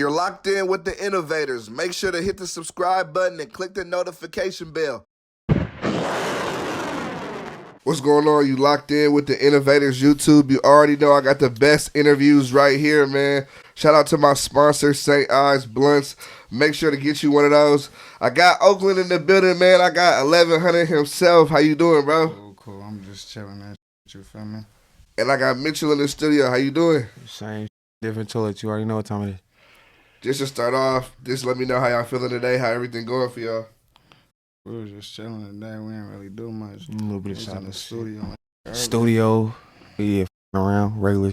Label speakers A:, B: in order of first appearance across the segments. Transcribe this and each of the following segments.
A: You're locked in with the Innovators. Make sure to hit the subscribe button and click the notification bell. What's going on? You locked in with the Innovators YouTube. You already know I got the best interviews right here, man. Shout out to my sponsor, St. Ives Blunts. Make sure to get you one of those. I got Oakland in the building, man. I got 1100 himself. How you doing, bro?
B: Cool. I'm just chilling, man. You feel me?
A: And I got Mitchell in the studio. How you doing?
C: Same, different toilet. You already know what time it is.
A: Just to start off, just let me know how y'all feeling today, how everything going for y'all.
B: We was just chilling today. We didn't really do much.
C: A little bit of
B: in the studio.
C: Studio, yeah, around regular.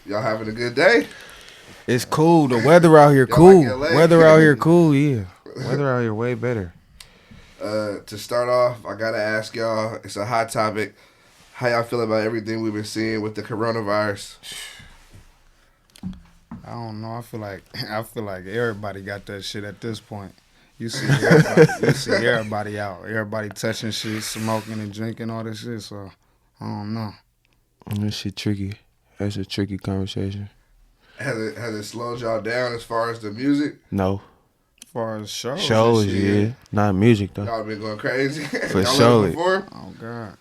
A: Y'all having a good day?
C: It's cool. The weather out here
A: Y'all
C: cool.
A: like LA?
C: Weather out here cool. Yeah, weather out here way better.
A: To start off, I gotta ask y'all. It's a hot topic. How y'all feel about everything we've been seeing with the coronavirus?
B: I don't know. I feel like everybody got that shit at this point. You see everybody out. Everybody touching shit, smoking and drinking all this shit. So I don't know.
C: This shit tricky. That's a tricky conversation.
A: Has it slowed y'all down as far as the music?
C: No.
B: As far as shows,
C: Shows,
B: and shit,
C: yeah. Not music though.
A: Y'all been going crazy.
C: For
A: y'all
C: sure.
A: Before?
B: Oh God.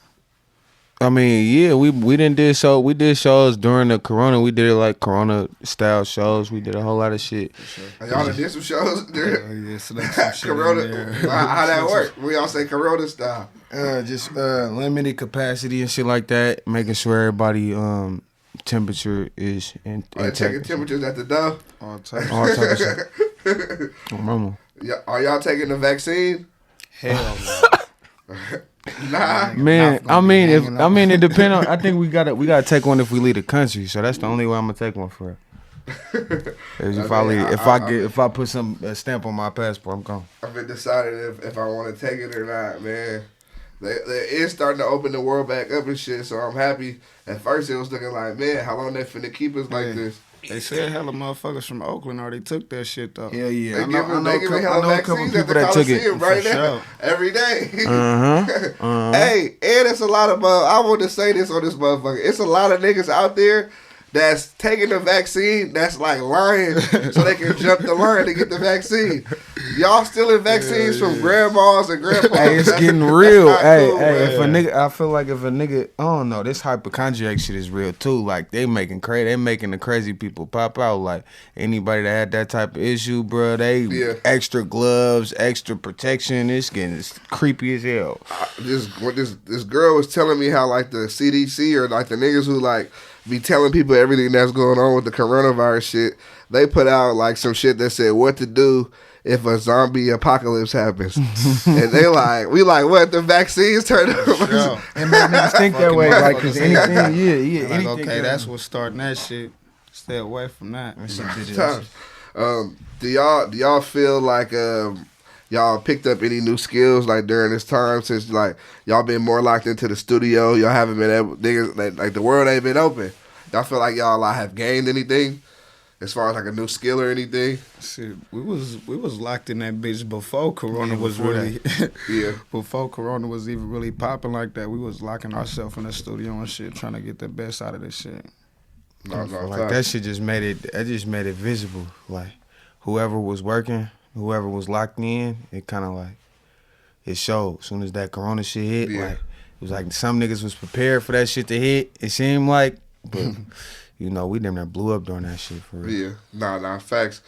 C: I mean, yeah, we didn't did so we did shows during the corona. We did like corona style shows. We did a whole lot of shit.
B: Sure.
A: Y'all done did some shows during
B: Yeah, select some shit
A: corona.
B: in there.
A: How that work? We all say corona style.
C: Just limited capacity and shit like that. Making sure everybody temperature is intact.
A: Checking temperatures at the door.
B: All types.
C: All type of shit. Normal.
A: Are y'all taking the vaccine?
B: Hell no.
A: Nah.
C: Man,
B: Not gonna be hanging out.
C: it depends on. I think we gotta take one if we leave the country. So that's the only way I'm gonna take one for. If I put a stamp on my passport, I'm gone.
A: I've been decided if I want to take it or not, man. They is starting to open the world back up and shit, so I'm happy. At first, it was looking like, man, how long they finna keep us like this?
B: They said hella motherfuckers from Oakland already took that shit though.
C: Hell yeah,
A: They
C: I know
A: giving
C: a
A: hella
C: couple
A: vaccines at
C: people
A: the
C: that took it.
A: Coliseum right
B: For
A: now,
B: sure.
A: every day.
C: Uh-huh.
A: Hey, and it's a lot of, I want to say this on this motherfucker. It's a lot of niggas out there that's taking the vaccine that's like lying so they can jump the line to get the vaccine. Y'all stealing vaccines from grandmas and grandpas.
C: Hey, it's
A: That's-
C: getting
A: that's
C: real.
A: not
C: Hey,
A: cool,
C: if a
A: man.
C: nigga, I feel like if a nigga, I don't know, this hypochondriac shit is real too. Like they making the crazy people pop out. Like anybody that had that type of issue, bro, they extra gloves, extra protection. It's getting creepy as hell.
A: This girl was telling me how like the CDC or like the niggas who like be telling people everything that's going on with the coronavirus shit, they put out like some shit that said what to do if a zombie apocalypse happens. And they like, we like, what, the vaccines turn up?
B: Sure.
C: It made niggas think that way, like, cause anything,
B: Like,
C: anything.
B: okay, that's what's starting that shit. Stay away from that.
A: Do y'all feel like y'all picked up any new skills like during this time since like y'all been more locked into the studio? Y'all haven't been able, niggas, like the world ain't been open. Y'all feel like y'all like have gained anything as far as like a new skill or anything?
B: Shit, we was locked in that bitch before Corona was
C: before
B: really
A: Yeah.
B: before Corona was even really popping like that. We was locking ourselves in the studio and shit, trying to get the best out of this shit.
A: No,
C: Like that shit just made it visible. Like whoever was working, whoever was locked in, it kind of like it showed. As soon as that Corona shit hit, like it was like some niggas was prepared for that shit to hit. It seemed like, but you know, we damn near blew up during that shit for real.
A: Yeah, nah, facts.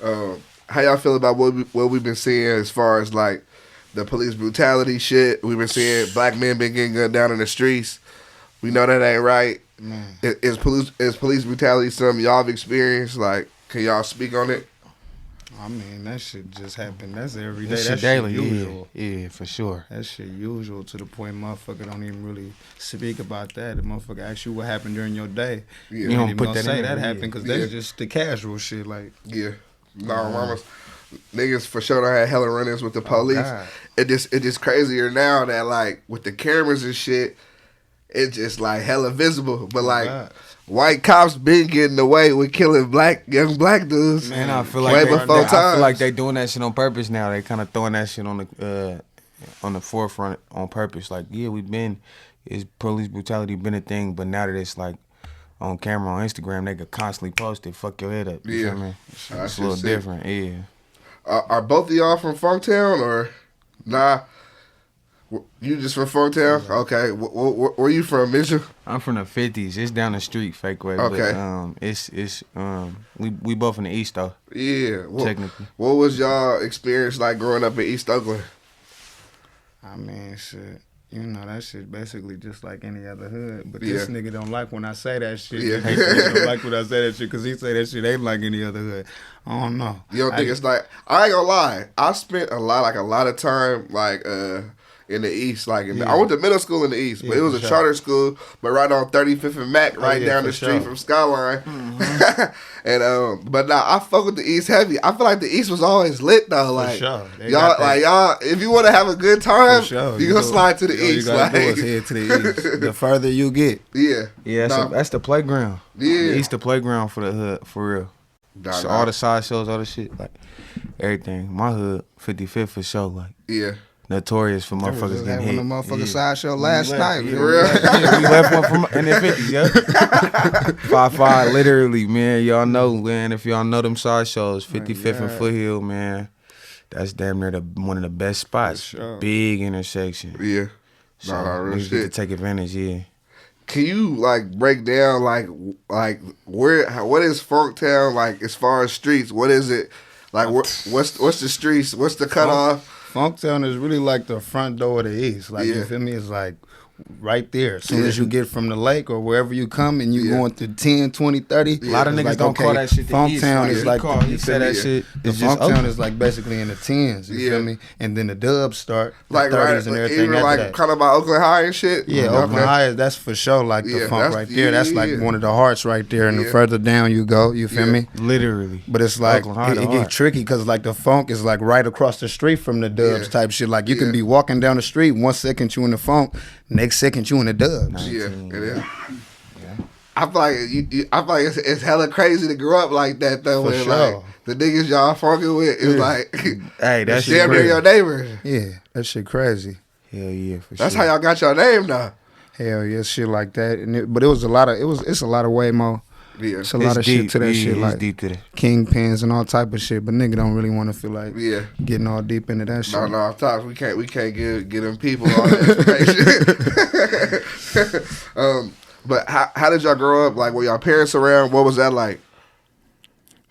A: How y'all feel about what we've been seeing as far as like the police brutality shit? We've been seeing black men been getting gunned down in the streets. We know that ain't right.
B: Man.
A: Is police brutality something y'all have experienced? Like, can y'all speak on it?
B: I mean, that shit just happened. That's every day.
C: That shit
B: That
C: daily,
B: shit usual.
C: yeah, for sure.
B: That shit usual to the point motherfucker don't even really speak about that. The motherfucker asks you what happened during your day.
A: Yeah.
C: You
B: You
C: don't
B: don't
C: put
B: even
C: that
B: say
C: in
B: that
C: there,
B: happened because that's just the casual shit. Like,
A: Yeah. No, mamas. Niggas for sure done had hella run-ins with the police.
B: God.
A: It just crazier now that like with the cameras and shit, it's just like hella visible. But like
B: God.
A: white cops been getting away with killing young black dudes.
C: Man, I feel
A: way
C: like
A: before
C: I
A: times.
C: feel like they doing that shit on purpose now. They kind of throwing that shit on the forefront on purpose. Like, yeah, is police brutality been a thing, but now that it's like on camera on Instagram, they could constantly post it, fuck your head up. You feel me? It's a little different, yeah.
A: Are both of y'all from Funktown or nah? You just from Funktown? Okay. Where you from, Mitchell?
C: I'm from the 50s. It's down the street, fake way.
A: Okay.
C: But we both in the East though.
A: Yeah.
C: Technically.
A: What was y'all experience like growing up in East Oakland?
B: I mean, shit. You know, that shit basically just like any other hood. But this nigga don't like when I say that shit.
A: Yeah.
B: He don't like when I say that shit because he say that shit ain't like any other hood. I don't know.
A: You don't think it's like, I ain't gonna lie. I spent a lot of time like in the East. Like I went to middle school in the East, but it was a charter school, but right on 35th and Mac, right down the street from Skyline. Mm-hmm. And but now I fuck with the East heavy. I feel like the East was always lit though. Like y'all, if you want to have a good time, you gonna slide to the East.
B: You gotta head to the East. The further you get,
C: that's the playground.
A: Yeah,
C: the East the playground for the hood, for real. So all the side shows, all the shit, like everything. My hood, 55th for sure, like notorious for motherfuckers getting hit.
B: One of the motherfuckers side show last night.
A: For real.
C: We left one from in the 50s, yeah. 5-5, literally, man. Y'all know, man. If y'all know them side shows, 55th and Foothill, man. That's damn near one of the best spots.
B: Sure.
C: Big intersection.
A: Yeah.
C: So
A: real
C: we
A: shit.
C: get to take advantage, yeah.
A: Can you like break down like what is Funktown like as far as streets? What is it like? What's the streets? What's the cutoff?
B: Funktown is really like the front door of the East. Like you feel me? It's like right there. As soon as you get from the lake or wherever you come and you going to 10, 20, 30.
C: A lot of niggas
B: like,
C: don't call that shit the
B: Funktown
C: East.
B: is like
C: you said that shit.
B: The Funktown is like basically in the 10s. You feel me? And then the dubs start the
A: like
B: 30s
A: right,
B: and everything
A: even
B: after
A: like
B: that.
A: kind of by Oakland High and shit.
B: Yeah, Oakland High, that's for sure like the funk right there. That's like one of the hearts right there. And the further down you go, you feel me?
C: Literally.
B: But it's like, it gets tricky because like the funk is like right across the street from the dubs type shit. Like you can be walking down the street, 1 second you in the funk, next second you in the dubs.
A: Yeah, it is. I feel like I feel like it's hella crazy to grow up like that though.
B: For
A: when
B: sure.
A: like the niggas y'all fucking with is like,
C: hey, that's
A: damn near your neighbors.
B: Yeah, that shit crazy.
C: Hell yeah, for
A: That's
C: sure.
A: how y'all got your name now.
B: Hell yeah, shit like that. And but it was a lot of it's a lot of way more.
A: Yeah,
B: It's a lot of shit to that shit, like
C: deep to that.
B: kingpins and all type of shit. But nigga don't really want to feel like getting all deep into that shit.
A: No, Tops, we can't get them people all that information. But how did y'all grow up? Like, were y'all parents around? What was that like?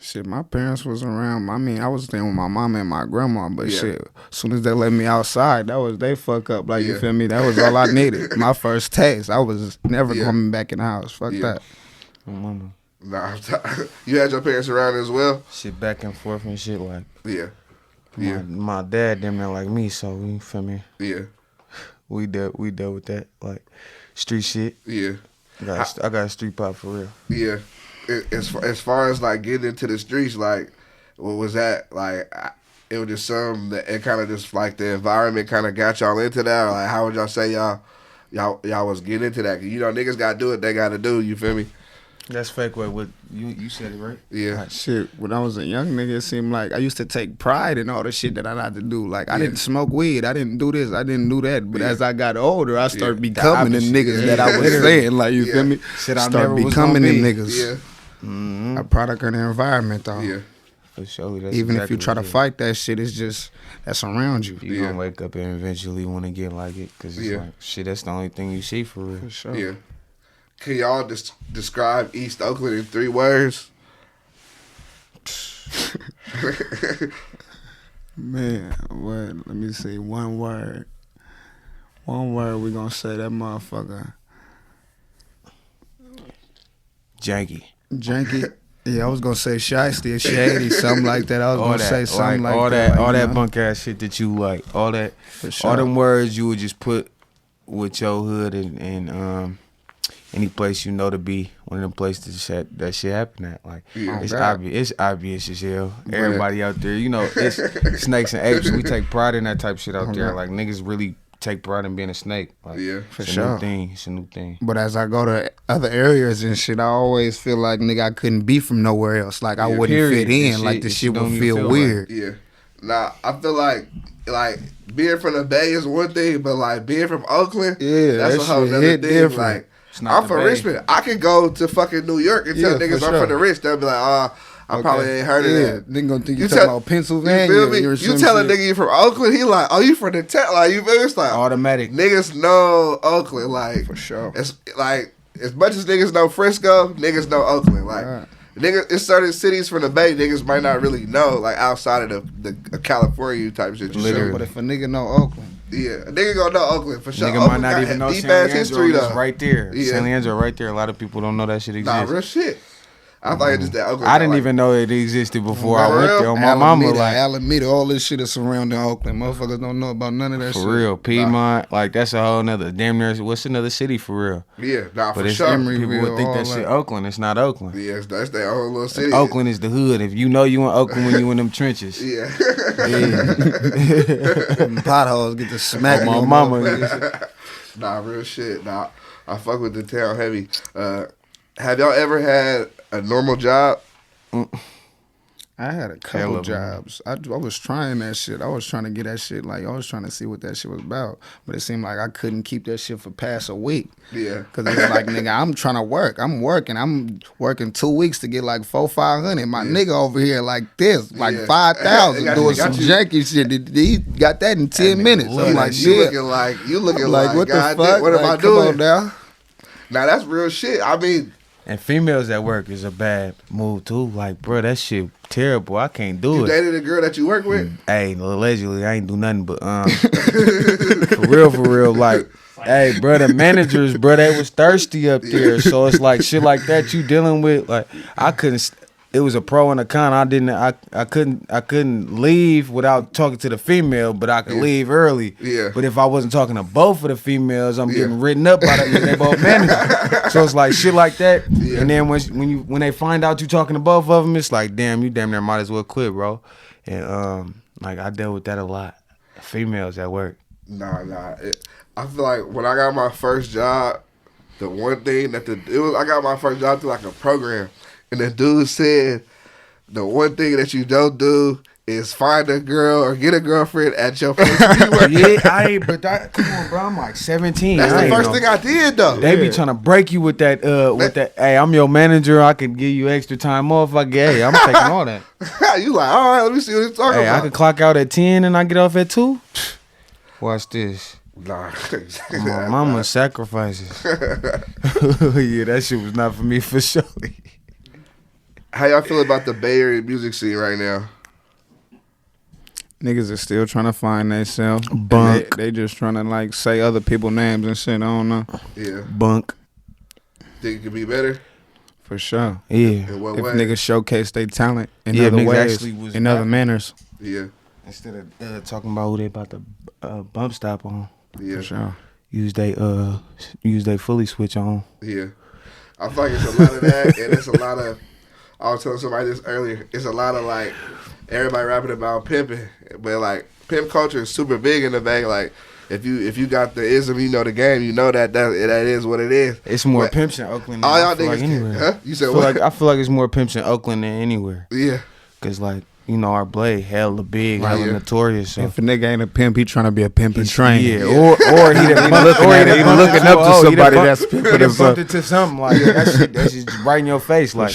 B: Shit, my parents was around. I mean, I was staying with my mom and my grandma, but shit, as soon as they let me outside, that was they fuck up. Like, you feel me? That was all I needed. My first taste. I was never coming back in the house. Fuck that.
C: My mama.
A: Nah, you had your parents around as well?
C: Shit back and forth and shit like.
A: Yeah.
C: My dad damn near like me, so you feel me?
A: Yeah.
C: We dealt with that, like street shit.
A: Yeah.
C: I got a street pop for real.
A: Yeah. As far as like getting into the streets, like what was that like? It was just something that it kind of just like the environment kind of got y'all into that. Or like how would y'all say y'all was getting into that? 'Cause you know niggas gotta do what they gotta do. You feel me?
C: That's fake way. What you said it right?
A: Yeah.
B: Like, shit, when I was a young nigga, it seemed like I used to take pride in all the shit that I had to do. Like, I didn't smoke weed. I didn't do this. I didn't do that. But as I got older, I started becoming them niggas that I was saying. Like, you feel me?
C: Shit, I
B: started
C: never was
B: becoming them
C: gonna be.
B: niggas.
A: Yeah.
C: Mm-hmm.
B: A product of the environment, though.
A: Yeah.
C: For sure. That's
B: Even
C: exactly
B: if you try to fight that shit, it's just, that's around you.
C: You gonna wake up and eventually want to get like it. Because it's like, shit, that's the only thing you see for real.
B: For sure.
A: Yeah. Can y'all describe East Oakland in 3 words?
B: Man, what? Let me see. One word. One word we gonna say that motherfucker.
C: Janky.
B: Janky. Yeah, I was gonna say shiesty or shady, something like that. I was gonna say something like that.
C: All that bunk ass shit that you like. All that.
B: For sure.
C: All them words you would just put with your hood and any place you know to be one of them places that shit happen at. Like it's obvious. It's obvious as hell. Everybody out there, you know, it's snakes and apes. We take pride in that type of shit out there. Like niggas really take pride in being a snake. Like,
B: for
C: it's
B: sure.
C: a new thing. It's a new thing.
B: But as I go to other areas and shit, I always feel like nigga I couldn't be from nowhere else. Like I wouldn't fit in.
C: Shit,
B: like the shit would
C: don't
B: feel
C: feel
B: weird.
A: Yeah. Nah, I feel like being from the Bay is one thing, but like being from Oakland, that's a whole other thing.
B: Different.
A: Like I'm from Richmond. I can go to fucking New York and tell niggas I'm from the rich. They'll be like, I probably ain't heard of that.
B: Nigga gonna think you talking about Pennsylvania.
A: You feel me? You tell a nigga you from Oakland, he like, oh, you from the town. Like, you feel me? It's like
C: automatic.
A: Niggas know Oakland. Like,
B: for sure.
A: It's like, as much as niggas know Frisco, niggas know Oakland. Like, niggas, it's certain cities from the Bay niggas might not really know, like, outside of the California type shit.
B: But if a nigga know Oakland.
A: Yeah, a nigga gonna know Oakland for sure.
C: Nigga
A: Oakland
C: might not even know
A: deep
C: San
A: ass
C: Leandro
A: history though.
C: right there.
A: Yeah.
C: San Leandro right there. A lot of people don't know that shit exists.
A: Nah, real shit. I thought it just that Oakland.
C: I didn't even know it existed before I went there. On my mama, like
B: Alameda, all this shit is surrounding Oakland. Motherfuckers don't know about none of that shit.
C: For real, Piedmont, like that's a whole nother damn near. What's another city for real?
A: Yeah, nah,
C: but
A: for sure.
C: People would think that shit Oakland. It's not Oakland.
A: Yeah, that's their own little city.
C: Oakland is the hood. If you know you in Oakland when you in them trenches.
A: Yeah.
B: Potholes get to smack
C: my mama.
A: Nah, real shit. Nah, I fuck with the town heavy. Have y'all ever had a normal job?
B: I had a couple jobs. I was trying that shit. I was trying to get that shit. Like, I was trying to see what that shit was about. But it seemed like I couldn't keep that shit for past a week.
A: Yeah.
B: Because it was like, nigga, I'm trying to work. I'm working 2 weeks to get like 400-500. My nigga over here like this, like 5,000 doing some janky shit. He got that in 10 minutes. I'm like, shit.
A: You looking like
B: what the
A: God
B: fuck?
A: What am I doing?
B: Now?
A: Nah, that's real shit. I mean.
C: And females at work is a bad move too. Like, bro, that shit terrible. I can't do it.
A: You dated a girl that you work with?
C: Hey, allegedly, I ain't do nothing but for real. Like, hey, bro, the managers, bro, they was thirsty up there. So it's like shit like that you dealing with. Like, I couldn't. It was a pro and a con. I couldn't leave without talking to the female, but I could leave early.
A: Yeah.
C: But if I wasn't talking to both of the females, I'm getting written up by them. They both managers. So it's like shit like that. Yeah. And then when they find out you talking to both of them, it's like, damn, you damn near might as well quit, bro. And like I dealt with that a lot. Females at work.
A: Nah. I feel like when I got my first job, the one thing that I got my first job through like a program. And the dude said, the one thing that you don't do is find a girl or get a girlfriend at your place.
C: Come on, bro. I'm like 17.
A: That's the first thing I did, though.
C: They be trying to break you with that, hey, I'm your manager. I can give you extra time off. Hey, I'm taking all that.
A: You like, all right, let me see what he's talking about.
C: I can clock out at 10 and I get off at 2. Watch this.
A: Nah.
C: My mama sacrifices. Yeah, that shit was not for me for sure.
A: How y'all feel about the Bay Area music scene right now?
B: Niggas are still trying to find themselves.
C: Bunk.
B: They just trying to like say other people's names and shit. I don't know.
A: Yeah.
C: Bunk.
A: Think it could be better?
B: For sure.
C: Yeah.
A: In what
B: if
A: way?
B: Niggas showcase their talent in other ways, in other manners.
A: Yeah.
C: Instead of talking about who they about to bump stop on.
A: Yeah.
B: For sure.
C: Use they fully switch on.
A: Yeah. I feel like it's a lot of that, and it's a lot of. I was telling somebody this earlier. It's a lot of like everybody rapping about pimping, but like pimp culture is super big in the Bay. Like if you got the ism, you know the game, you know that is what it is.
C: It's more pimps in Oakland.
A: All y'all niggas,
C: like anywhere.
A: Huh? You said what?
C: I feel like it's more pimps in Oakland than anywhere.
A: Yeah,
C: cause like you know our blade hella big, hella notorious. So.
B: If a nigga ain't a pimp, he trying to be a pimp and train.
C: Yeah, or he looking up to somebody that's pimping. He bumped into something like that's just right in your face. Like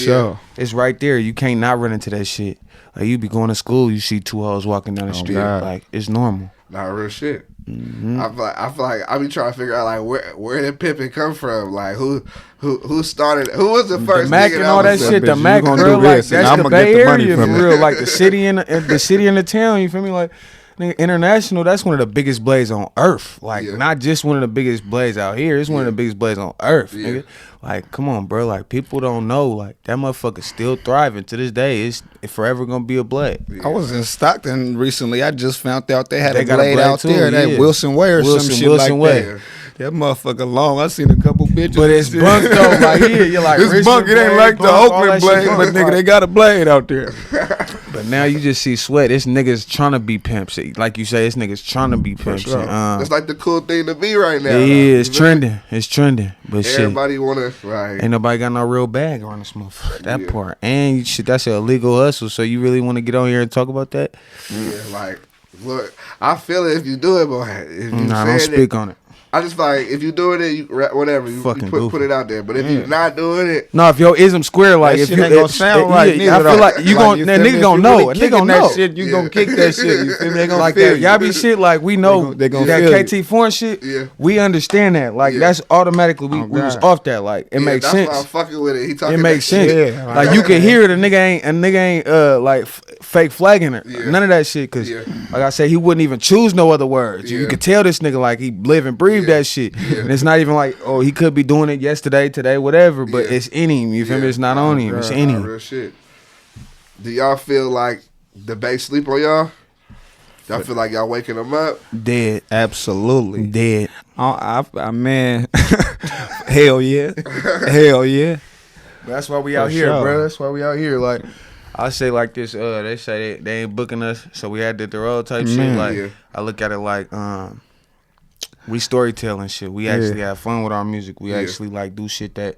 C: it's right there. You can't not run into that shit. Like you be going to school, you see 2 hoes walking down the street. God. Like it's normal.
A: Nah, real shit.
C: Mm-hmm.
A: I feel like I be trying to figure out like where did pimping come from? Like who started? Who was the first?
C: The Mac and all that shit. The Mac, bro, like that's the Bay Area for real. Like the city and the town. You feel me? Like nigga, international. That's one of the biggest blades on earth. Like not just one of the biggest blades out here. It's one of the biggest blades on earth. Nigga. Like come on, bro. Like people don't know. Like that motherfucker still thriving to this day. It's forever gonna be a blade.
B: I was in Stockton recently. I just found out they had a blade out there. That Wilson Way or some shit like that. That motherfucker long. I seen a couple bitches.
C: But it's bunk though. Like you're like
B: it's bunk. It ain't like the Oakland blade, but nigga, they got a blade out there.
C: But now you just see sweat. It's niggas trying to be pimps. Like you say, it's niggas trying to be pimps.
A: Sure. It's like the cool thing to be right now.
C: Yeah, it's trending. It's trending. But
A: everybody wanna right.
C: Ain't nobody got no real bag around this motherfucker. That part. And that's an illegal hustle. So you really want to get on here and talk about that?
A: Yeah, like look, I feel it if you do it, but if you
C: don't speak on it.
A: I just feel like if you doing it, you, whatever, you put it out there. But if you're not doing it,
C: no, if your ism square, like if you
B: ain't gonna sound right,
C: I feel like you gonna that nigga gonna know. Nigga gonna know.
B: Shit, you gonna kick that shit. You feel me? They gonna
C: like
B: feel
C: that. Y'all be shit like we know
B: they gonna
C: that KT Foreign shit. Yeah. We understand that. Like that's automatically we was off that. Like it makes sense.
A: That's why I'm fucking with it. He talking.
C: It makes sense.
B: Yeah,
C: like you can hear it. A nigga ain't like fake flagging it. None of that shit. Cause like I said, he wouldn't even choose no other words. You could tell this nigga like he live and breathe that shit. And it's not even like, oh, he could be doing it yesterday, today, whatever, but it's in him. You feel me? It's not on him. It's in him.
A: Real shit. Do y'all feel like the bass sleep on y'all? Y'all feel like y'all waking them up?
C: Dead.
B: Absolutely.
C: Dead.
B: I man. Hell yeah. Hell yeah.
C: That's why we out here, bro. That's why we out here. Like, I say like this, they say they ain't booking us, so we had the road type shit. Like, I look at it like, we storytelling shit. We actually have fun with our music. We actually like do shit that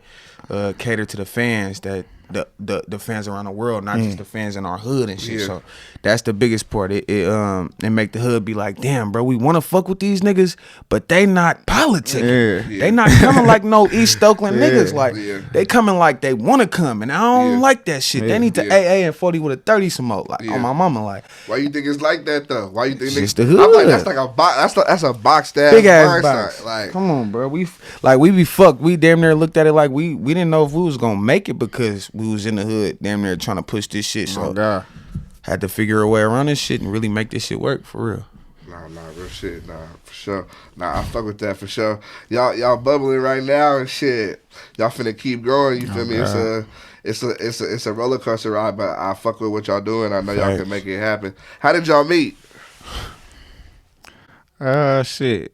C: cater to the fans, that the fans around the world, not just the fans in our hood and shit. So that's the biggest part. It make the hood be like, damn, bro, we want to fuck with these niggas, but they not politicking. They not coming like no East Oakland niggas. Like they coming like they want to come, and I don't like that shit. They need to AA and 40 with a 30 some more. Like on my mama. Like,
A: why you think it's like that though? Why you think
C: it's the hood?
A: I'm like, that's like a box. That's a boxed ass
C: big ass box.
A: Like,
C: come on, bro. We be fucked. We damn near looked at it like we didn't know if we was gonna make it because we was in the hood, damn near trying to push this shit. So had to figure a way around this shit and really make this shit work for real.
A: Nah, real shit. Nah, for sure. Nah, I fuck with that for sure. Y'all bubbling right now and shit. Y'all finna keep growing. You feel me? God. It's a roller coaster ride, but I fuck with what y'all doing. I know y'all can make it happen. How did y'all meet?
B: Shit.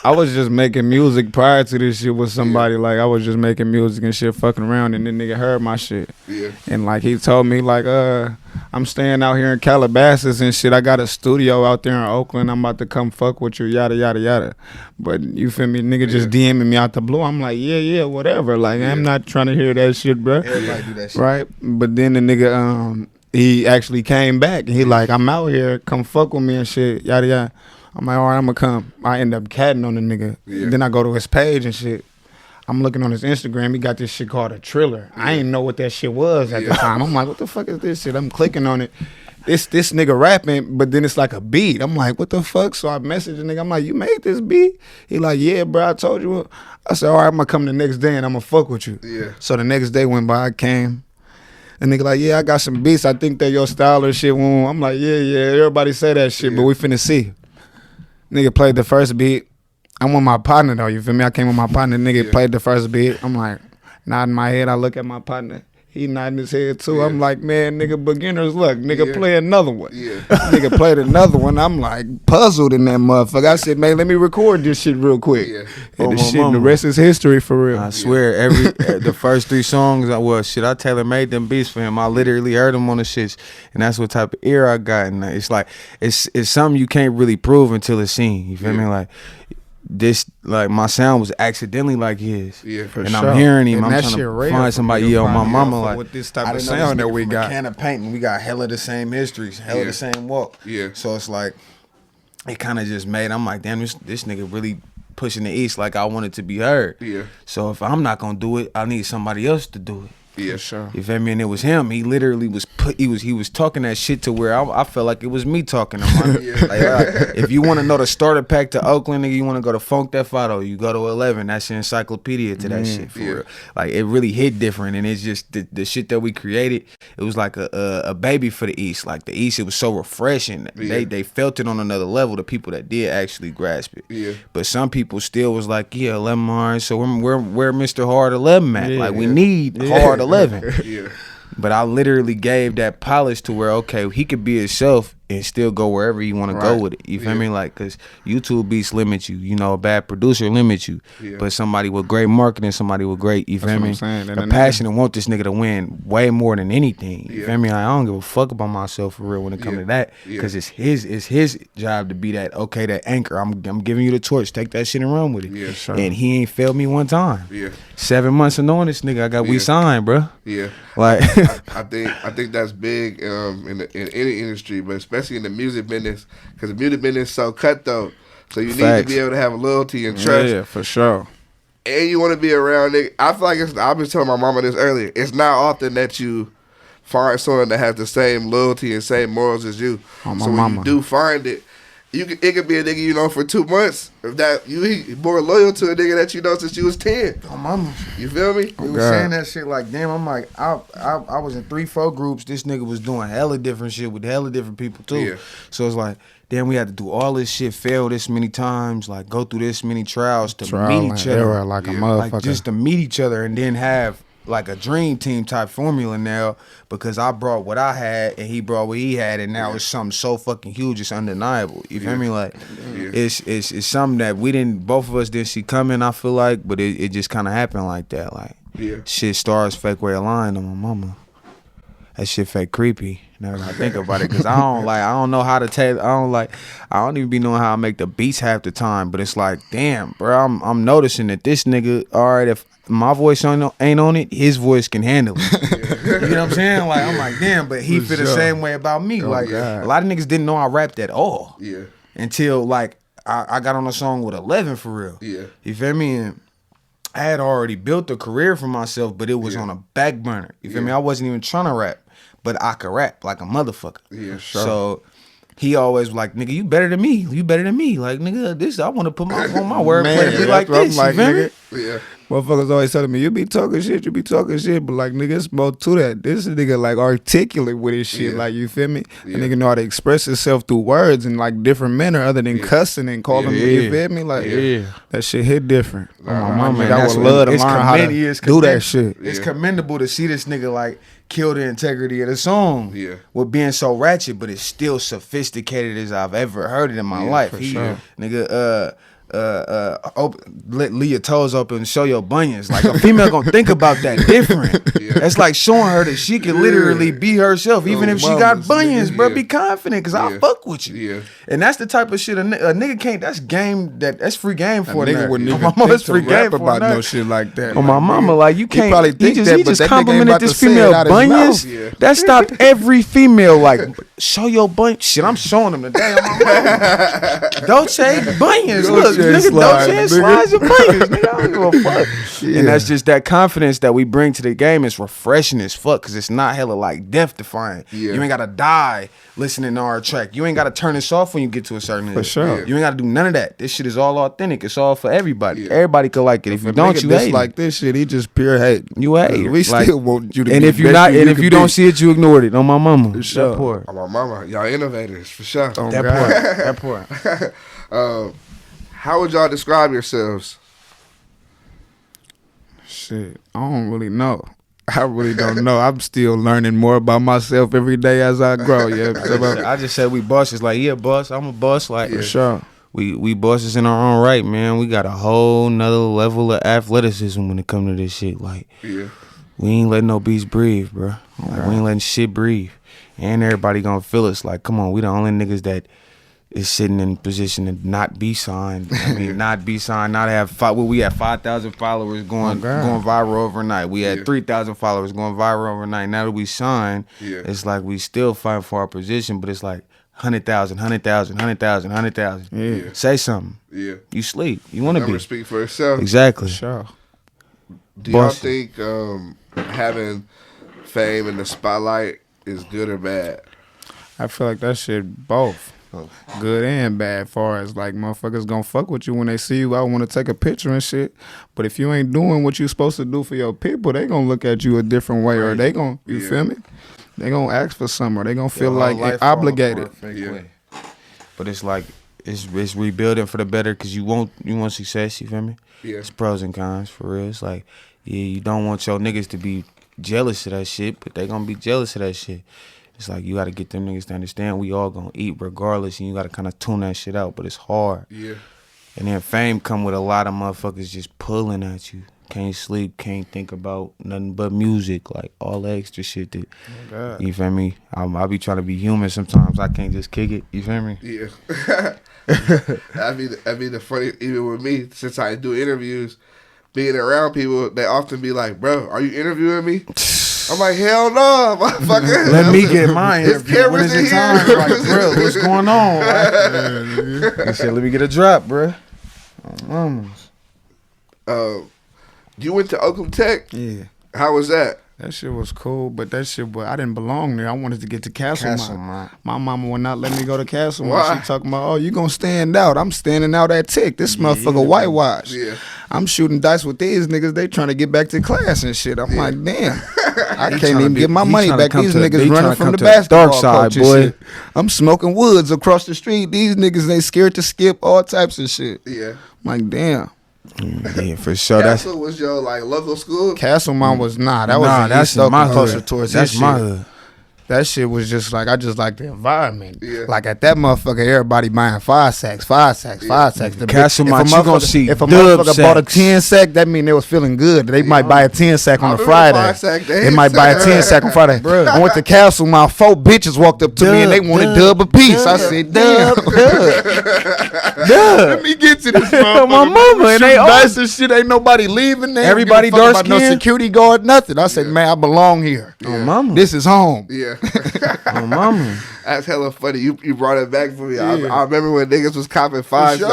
B: I was just making music prior to this shit with somebody. Like, I was just making music and shit, fucking around, and then nigga heard my shit. Yeah. And like he told me, like, I'm staying out here in Calabasas and shit. I got a studio out there in Oakland. I'm about to come fuck with you, yada yada yada. But you feel me? Nigga just DMing me out the blue. I'm like, yeah, whatever. Like, I'm not trying to hear that shit, bro.
C: Everybody do that shit.
B: Right? But then the nigga, he actually came back. He like, I'm out here, come fuck with me and shit, yada yada. I'm like, all right, I'm gonna come. I end up catting on the nigga. Yeah. Then I go to his page and shit. I'm looking on his Instagram. He got this shit called a Triller. I ain't know what that shit was at the time. I'm like, what the fuck is this shit? I'm clicking on it. This nigga rapping, but then it's like a beat. I'm like, what the fuck? So I messaged the nigga. I'm like, you made this beat? He like, yeah, bro, I told you. I said, all right, I'm gonna come the next day and I'm gonna fuck with you. Yeah. So the next day went by, I came. And nigga like, yeah, I got some beats. I think that your style or shit. I'm like, yeah, everybody say that shit, but we finna see. Nigga played the first beat. I'm with my partner though, you feel me? I came with my partner. Nigga played the first beat. I'm like, nodding my head. I look at my partner. He nodding his head too. I'm like, man, nigga, beginner's luck. Nigga, play another one. Nigga played another one. I'm like puzzled in that motherfucker. I said, man, let me record this shit real quick. And the rest is history for real.
C: I swear, the first 3 songs, I tailor made them beats for him. I literally heard him on the shits, and that's what type of ear I got. And it's like, it's something you can't really prove until it's seen. You feel me? Like, this, like, my sound was accidentally like his, and sure. I'm hearing him. And I'm trying to find somebody on my mama like
B: with this type of sound that we got.
C: A can of paint, and we got hella the same histories, hella the same walk. So it's like it kind of just made. I'm like, damn, this nigga really pushing the East like I want it to be heard. So if I'm not gonna do it, I need somebody else to do it.
B: Yeah, sure.
C: You feel me? And it was him. He literally was he was talking that shit to where I felt like it was me talking to him. If you want to know the starter pack to Oakland, nigga, you want to go to Funk That Photo, you go to 11. That's your encyclopedia to that shit for real. Like, it really hit different, and it's just the shit that we created. It was like a baby for the East. Like, the East, it was so refreshing. They felt it on another level. The people that did actually grasp it. But some people still was like, 11 hard. So where Mr. Hard 11 at? Like, we need hard 11. But I literally gave that polish to where, okay, he could be himself and still go wherever you want to go with it. You feel me? Like, because YouTube beats limit you. You know, a bad producer limits you. But somebody with great marketing, somebody with great, you feel me? The passion and want this nigga to win way more than anything. You feel me? I don't give a fuck about myself for real when it comes to that. Because it's his job to be that, okay, that anchor. I'm giving you the torch. Take that shit and run with it. Sure. And he ain't failed me one time. 7 months of knowing this nigga, I got we signed, bro. Like,
A: I think that's big in any industry, but especially in the music business, because the music business is so cutthroat. So you need to be able to have loyalty and trust.
B: Yeah, for sure.
A: And you want to be around niggas. I feel like I've been telling my mama this earlier. It's not often that you find someone that has the same loyalty and same morals as you.
B: Oh, my
A: so when
B: mama.
A: you do find it, it could be a nigga you know for 2 months. If that you more loyal to a nigga that you know since you was 10.
C: Oh, mama.
A: You feel me?
C: He was saying that shit like, damn, I'm like, I was in 3-4 groups. This nigga was doing hella different shit with hella different people too.
A: Yeah.
C: So it's like, damn, we had to do all this shit, fail this many times, like go through this many trials to meet each other.
B: Like a motherfucker.
C: Like just to meet each other and then have like a dream team type formula now, because I brought what I had and he brought what he had, and now it's something so fucking huge, it's undeniable. You feel me? Like it's something that both of us didn't see coming, I feel like, but it just kind of happened like that. Like shit, stars fake way aligned on my mama. That shit fake creepy. Now that I think about it, cause I don't know how to tell. I don't even be knowing how I make the beats half the time. But it's like, damn, bro, I'm noticing that this nigga, all right, if my voice ain't on it, his voice can handle it. You know what I'm saying? Like, I'm like, damn, but he feel the same way about me. Like, a lot of niggas didn't know I rapped at all. Yeah. Until like I got on a song with 11 for real. Yeah. You feel me? And I had already built a career for myself, but it was on a back burner. You feel me? I wasn't even trying to rap, but I could rap like a motherfucker. Yeah, sure. So he always was like, nigga, you better than me. You better than me. Like, nigga, this I want to put my on my wordplay to be like this.
B: Like,
C: you feel
B: nigga,
C: me?
B: Yeah. Motherfuckers always telling me, you be talking shit, but like, nigga, it's more to that. This nigga like articulate with his shit, like, you feel me? Yeah. A nigga know how to express himself through words in like different manner other than cussing and calling me, you feel me? Like, that shit hit different.
C: Oh, my mama, man,
B: I would love to learn how to do that shit.
C: It's commendable to see this nigga like kill the integrity of the song with being so ratchet, but it's still sophisticated as I've ever heard it in my life.
B: For sure.
C: Nigga, let Leah toes open and show your bunions. Like, a female gonna think about that different. That's like showing her that she can literally be herself, even if she got bunions, bro. Be confident, because I fuck with you. And that's the type of shit a nigga can't. That's game. That's free game for a nigga.
B: Wouldn't even think to rap about no shit like that.
C: On my mama, like, you can't.
B: Probably think
C: he just complimented this female bunions. That stopped every female. Like, show your bunions. Shit, I'm showing them today. On my mama. Dolce bunions. Look. Nigga, Dolce slides your bunions, nigga. I don't give a fuck. And that's just that confidence that we bring to the game. It's refreshing as fuck, because it's not hella like death defying. You ain't gotta die listening to our track. You ain't gotta turn this off when you get to a certain age.
B: For sure.
C: You ain't gotta do none of that. This shit is all authentic. It's all for everybody. Everybody could like it. If you don't, you hate.
B: Like this shit, he just pure hate.
C: You hate.
B: We still want you to.
C: And
B: be
C: if you not, and if you don't see it, you ignored it. On my mama.
B: For sure.
C: That poor.
A: On my mama, y'all innovators for sure.
C: That poor.
A: How would y'all describe yourselves?
B: Shit, I don't really know. I really don't know. I'm still learning more about myself every day as I grow.
C: I just said we bosses. Like, he a boss, I'm a boss. Like,
B: for sure.
C: We bosses in our own right, man. We got a whole nother level of athleticism when it comes to this shit. Like, we ain't letting no beast breathe, bro. Like, we ain't letting shit breathe. And everybody gonna feel us. Like, come on, we the only niggas that is sitting in position to not be signed. I mean, not be signed, not have we had 5,000 followers going viral overnight. We had 3,000 followers going viral overnight. Now that we signed, it's like we still fighting for our position, but it's like 100,000, 100,000, 100,000, 100,000. Yeah. Say something. Yeah. You sleep. You want to be.
A: Speak for yourself.
C: Exactly.
B: Sure.
A: Do y'all think having fame in the spotlight is good or bad?
B: I feel like that shit both. Good and bad, far as like motherfuckers gonna fuck with you when they see you out, want to take a picture and shit. But if you ain't doing what you supposed to do for your people, they gonna look at you a different way, or they gonna, you feel me? They gonna ask for something, or they gonna feel like obligated.
C: But it's like it's rebuilding for the better, because you want success. You feel me? Yeah. It's pros and cons for real. It's like, you don't want your niggas to be jealous of that shit, but they gonna be jealous of that shit. It's like, you got to get them niggas to understand we all going to eat regardless, and you got to kind of tune that shit out, but it's hard. Yeah. And then fame come with a lot of motherfuckers just pulling at you. Can't sleep, can't think about nothing but music, like all the extra shit that, you feel me? I be trying to be human sometimes. I can't just kick it, you feel me?
A: Yeah. That'd be the funny, even with me, since I do interviews, being around people, they often be like, bro, are you interviewing me? I'm like, hell no, motherfucker.
C: Let me get mine here.
A: It's
C: When is
A: cameras
C: it
A: in
C: time?
A: here.
C: Like, bro, what's going on? He said, let me get a drop, bro.
A: You went to Oakland Tech?
B: Yeah.
A: How was that?
B: That shit was cool, but I didn't belong there. I wanted to get to Castlemont. My mama would not let me go to Castlemont.
A: Why?
B: She talking about, oh, you gonna stand out. I'm standing out at Tech. This motherfucker whitewash.
A: Yeah.
B: I'm shooting dice with these niggas. They trying to get back to class and shit. I'm like, damn. I can't even get my money back. These niggas running from the basketball coach and shit. I'm smoking woods across the street. These niggas, they scared to skip all types of shit.
A: Yeah.
B: I'm like, damn.
C: Yeah, for sure.
A: Castle was your like local school?
B: Castlemont was not. That was
C: that's
B: my
C: my
B: closer
C: hood.
B: towards
C: That's
B: his
C: my
B: shit.
C: hood.
B: That shit was just like, I just like the environment.
A: Yeah.
B: Like at that motherfucker, everybody buying 5 sacks. The
C: Castlemont, you gonna see
B: if a
C: dub
B: motherfucker bought a
C: sacks.
B: 10 sack, that mean they was feeling good. They might buy a 10 sack on a Friday.
A: 5-sack
B: They might buy a 10 sack on Friday. I went to Castlemont, 4 bitches walked up to me and they wanted dub a piece. I said, damn. Let me get to this motherfucker.
C: My mama, and they all-
B: dice and shit. Ain't nobody leaving there.
C: Everybody
B: Don't give a fuck
C: dark
B: about no
C: skin?
B: security guard, nothing. I said, man, I belong here.
C: Oh, mama.
B: This is home.
A: Yeah.
C: Oh, mama.
A: That's hella funny. You brought it back for me. I remember when niggas was copping 5
B: sure.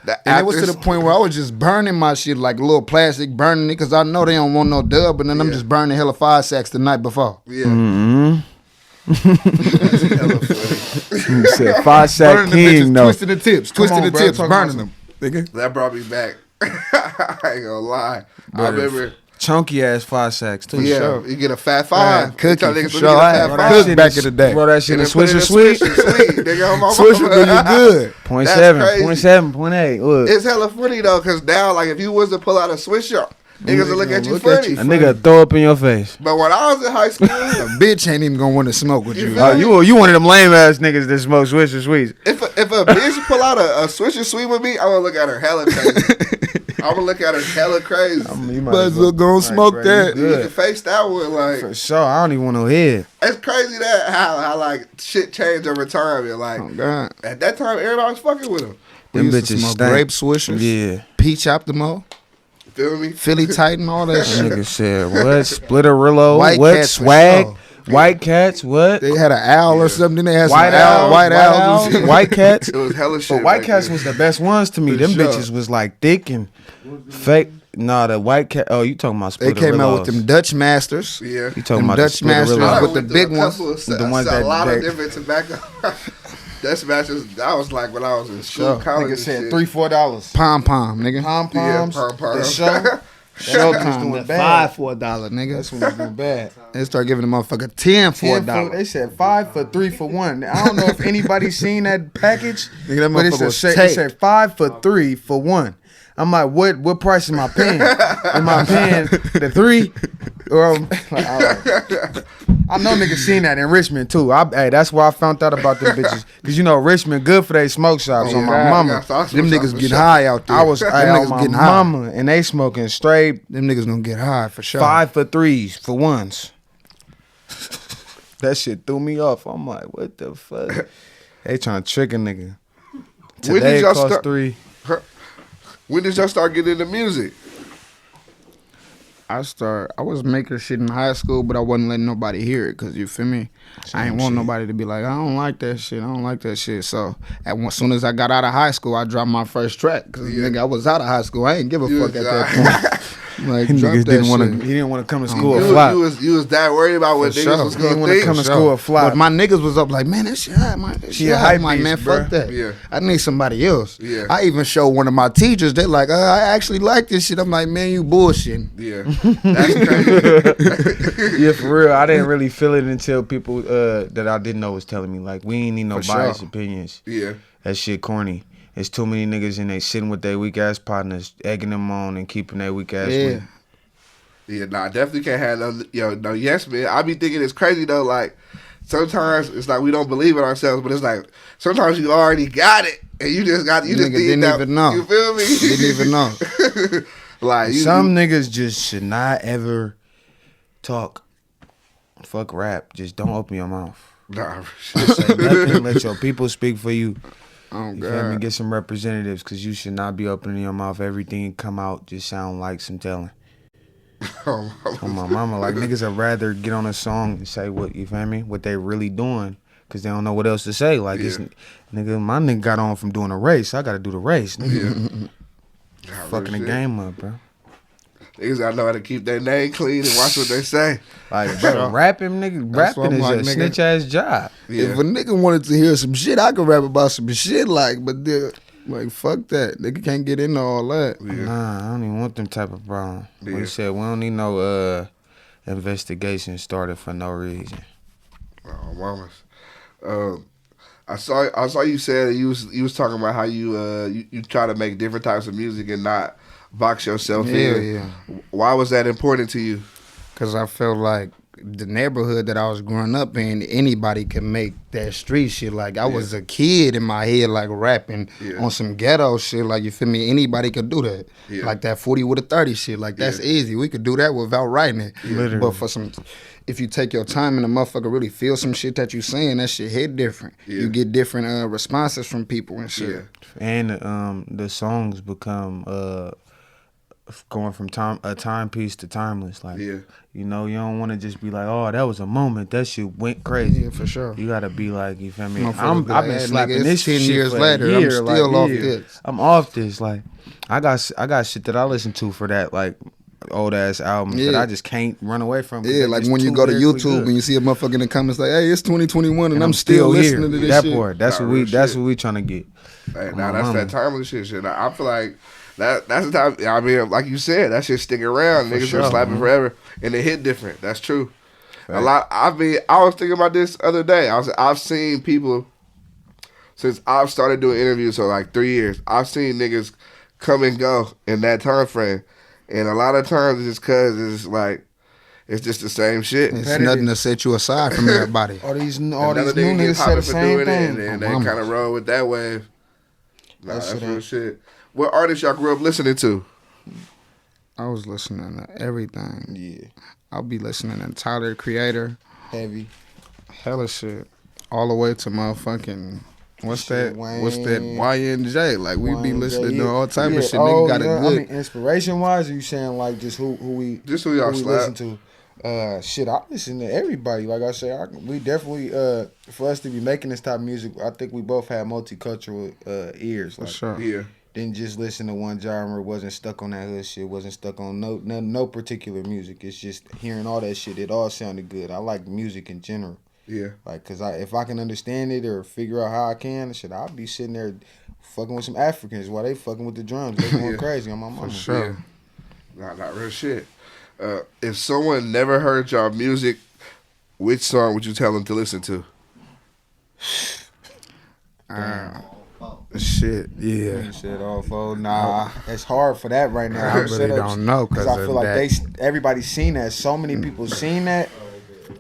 A: sacks.
B: And it was to the point where I was just burning my shit like a little plastic, burning it because I know they don't want no dub, but then I'm just burning hella 5 sacks the night before.
A: Yeah.
C: Mm-hmm.
A: That's hella funny.
C: You said 5 sack
B: Burning
C: king,
B: the bitches,
C: though.
B: twisting the tips, twisting
C: on,
B: the
C: bro,
B: tips,
C: talk
B: burning
C: about
B: them. Nigga.
A: That brought me back. I ain't gonna lie. I remember.
C: Chunky ass 5 sacks, too.
A: Yeah,
B: sure.
A: you get a fat 5.
B: Cookie,
A: Tell niggas,
B: for
A: "Let me
B: sure.
A: get a
B: I
A: fat
B: had
A: five."
B: cook back in the day.
C: Bro, that shit
A: And
C: in
A: then put it
C: Swisher
A: in
C: Sweet.
A: Swisher Sweet, nigga. On my
B: Swisher
A: mama.
B: do you good.
C: Point
A: That's
C: 7,
A: crazy.
C: point 7, point 8. Look.
A: It's hella funny though, cause now like if you was to pull out a Swisher, niggas will look at you
B: look at
A: funny.
B: you
C: A nigga throw up in your face.
A: But when I was in high school,
B: A bitch ain't even gonna want to smoke with you.
A: feel
C: You one of them lame ass niggas that smoke Swisher Sweets.
A: if a bitch pull out a Swisher Sweet with me, I'm gonna look at her hella crazy. I'm gonna look at her hella crazy.
C: You
B: Might as well go and smoke that.
A: You can face that one like
C: For sure. I don't even want to hear.
A: it's crazy that how like shit changed over time and like
B: Oh, God.
A: at that time everybody was fucking with him.
B: We
C: Them
B: used to
C: bitches
B: smoke
C: stank.
B: grape swishers,
C: Yeah.
B: peach optimo,
A: You feel me?
B: Philly Titan, all that shit.
C: Nigga said, what? Splitterillo?
B: White
C: What?
B: Cats for
C: Swag?
B: sure.
C: White Cats? What?
B: They had an owl or something. Then they had
C: White
B: some
C: Owls?
B: white owls. and shit.
C: White Cats?
A: It was hella shit.
C: But White
A: back
C: Cats
A: then.
C: was the best ones to me.
B: For
C: Them
B: sure.
C: bitches was like thick and fake. Nah, the White Cat. Oh, you talking about
B: They came out with them
C: Splitterillos.
B: Dutch Masters.
A: Yeah.
C: You talking
B: them
C: about
B: Dutch
C: the
B: Masters
A: I
C: Splitterillos.
B: with the
A: went
B: big
A: through a
B: ones.
A: couple of
C: The ones
A: a
C: that-
A: lot of
C: that-
A: different tobacco. Dutch Masters. That was like when I was in school, college.
C: Nigga
A: and
C: said
A: shit.
C: $3-4.
B: Pom pom, nigga.
C: Pom
A: Yeah,
C: poms.
A: pom-pom.
C: The show.
B: Showtime,
C: doing
B: that
C: bad.
B: $5 for $1, nigga.
C: That's when it's doing bad.
B: They start giving the motherfucker 10 for
C: 10
B: $1.
C: They said 5 for 3 for 1. I don't know if anybody's seen that package,
B: Nigga, that
C: but
B: motherfucker was
C: it
B: taped.
C: said 5 for 3 for 1. I'm like, what price am I paying? Am I paying the 3? Or I know niggas seen that in Richmond too. Hey, that's where I found out about them bitches. Cause you know Richmond good for they smoke shops on my mama.
B: Them niggas get high out there.
C: I was
B: them
C: on
B: niggas
C: my
B: getting high.
C: mama and they smoking straight
B: Them niggas gonna get high for sure.
C: 5 for 3s for 1s. That shit threw me off. I'm like, what the fuck? They trying to trick a nigga.
A: When
C: Today
A: did
C: it
A: y'all
C: cost
A: start?
C: 3.
A: When did y'all start getting into music?
B: I was making shit in high school, but I wasn't letting nobody hear it, cause you feel me. I ain't want nobody to be like, I don't like that shit. I don't like that shit. So as soon as I got out of high school, I dropped my first track, cause nigga, I was out of high school. I ain't give a fuck at that point. Like, drop
C: Niggas
B: that
C: didn't want to.
B: shit.
C: He didn't want to come to school
A: You
C: or flop.
A: was that worried about what
B: For
A: niggas
B: sure.
A: was
C: He didn't
A: gonna
C: wanna
A: think?
C: come to
B: For
C: school
B: sure.
C: or flop.
B: But my niggas was up like, man, that shit hot, man. That shit
C: a
B: hot.
C: hype
B: I'm like,
C: beast,
B: man,
C: bro.
B: fuck that.
A: Yeah.
B: I need somebody else.
A: Yeah.
B: I even showed one of my teachers. They like, I actually like this shit. I'm like, man, you bullshitting.
A: Yeah, that's crazy.
C: Yeah, for real. I didn't really feel it until people that I didn't know was telling me. Like, we ain't need no
B: For
C: biased
B: sure.
C: opinions.
A: Yeah,
C: That shit corny. There's too many niggas and they sitting with their weak ass partners, egging them on and keeping their weak ass
B: Yeah.
C: weak.
A: yeah. Nah, I definitely can't have no yes man. I be thinking it's crazy though. Like sometimes it's like we don't believe in ourselves, but it's like sometimes you already got it and you just
B: Nigga
A: need
B: didn't
A: that.
B: even know.
A: You feel me?
B: Didn't even know.
A: Like
C: Some niggas just should not ever talk. Fuck rap. Just don't open your mouth.
A: Nah,
C: Just say nothing. Let your people speak for you.
B: Oh,
C: You feel me?
B: God.
C: Get some representatives because you should not be opening your mouth. Everything come out just sound like some telling. On my mama, like niggas would rather get on a song and say what you feel me, what they really doing, cause they don't know what else to say. Like it's nigga, my nigga got on from doing a race. I gotta do the race, nigga. Fucking the game up, bro.
A: Niggas gotta know how to keep their name clean and watch what they say.
C: Like, bro, rapping is like, a snitch ass job.
B: Yeah. If a nigga wanted to hear some shit, I could rap about some shit, like, but like, fuck that. Nigga can't get into all that.
C: Yeah. Nah, I don't even want them type of problem. Yeah. We said we don't need no investigation started for no reason.
A: Oh, mamas. I saw you said you was talking about how you try to make different types of music and not box yourself in.
B: Yeah.
A: Why was that important to you?
B: Because I felt like the neighborhood that I was growing up in, anybody could make that street shit. Like, I was a kid in my head, like, rapping on some ghetto shit. Like, you feel me? Anybody could do that. Yeah. Like, that 40 with a 30 shit. Like, that's easy. We could do that without writing it.
C: Literally.
B: But for some... If you take your time and the motherfucker really feel some shit that you saying, that shit hit different. Yeah. You get different responses from people and shit.
C: Yeah. And the songs become going from a timepiece to timeless. Like, you know, you don't want to just be like, oh, that was a moment. That shit went crazy.
B: Yeah, for sure.
C: You gotta be like, you feel me?
B: I've
C: been slapping this
B: 10
C: shit
B: years
C: for
B: later.
C: a year,
B: I'm still off this.
C: I'm off this. Like, I got shit that I listen to for that, like, old ass albums that I just can't run away from.
B: Yeah, like when you go to YouTube and you see a motherfucker in the comments like, "Hey, it's 2021 and I'm still listening to this
C: that
B: shit."
C: Part. That's what we trying to get.
A: Hey, now that's that timeless shit. I feel like that's the time. I mean, like you said, that shit stick around. Niggas been slapping forever, and it hit different. That's true. Right. A lot. I was thinking about this other day. I've seen people since I've started doing interviews for like 3 years. I've seen niggas come and go in that time frame. And a lot of times it's just because it's like, it's just the same shit.
B: It's nothing to set you aside from everybody.
C: all these new niggas say the same thing.
A: And they kind of roll with that wave. Nah, that's real shit. What artists y'all grew up listening to?
B: I was listening to everything.
C: Yeah.
B: I'll be listening to Tyler, the Creator.
C: Heavy.
B: Hella shit. All the way to motherfucking... What's that
C: Wayne,
B: YNJ? Like, we be listening to all type of shit.
C: Oh,
B: nigga got a good...
C: I mean, inspiration-wise, are you saying, like, just who
A: y'all
C: listen to? Shit, I listen to everybody. Like I said, we definitely, for us to be making this type of music, I think we both have multicultural ears. Like,
B: for sure.
A: Yeah.
C: Didn't just listen to one genre, wasn't stuck on that hood shit, wasn't stuck on no particular music. It's just hearing all that shit, it all sounded good. I like music in general.
A: Yeah.
C: Like, cause if I can understand it or figure out how I can, shit, I'll be sitting there fucking with some Africans while they fucking with the drums. They going crazy on my mama.
B: For sure.
A: Yeah. Not real shit. If someone never heard y'all music, which song would you tell them to listen to?
B: Shit, yeah.
C: Shit, all four. Nah, it's hard for that right now.
B: I really don't know
C: because I feel like everybody's seen that. So many people seen that.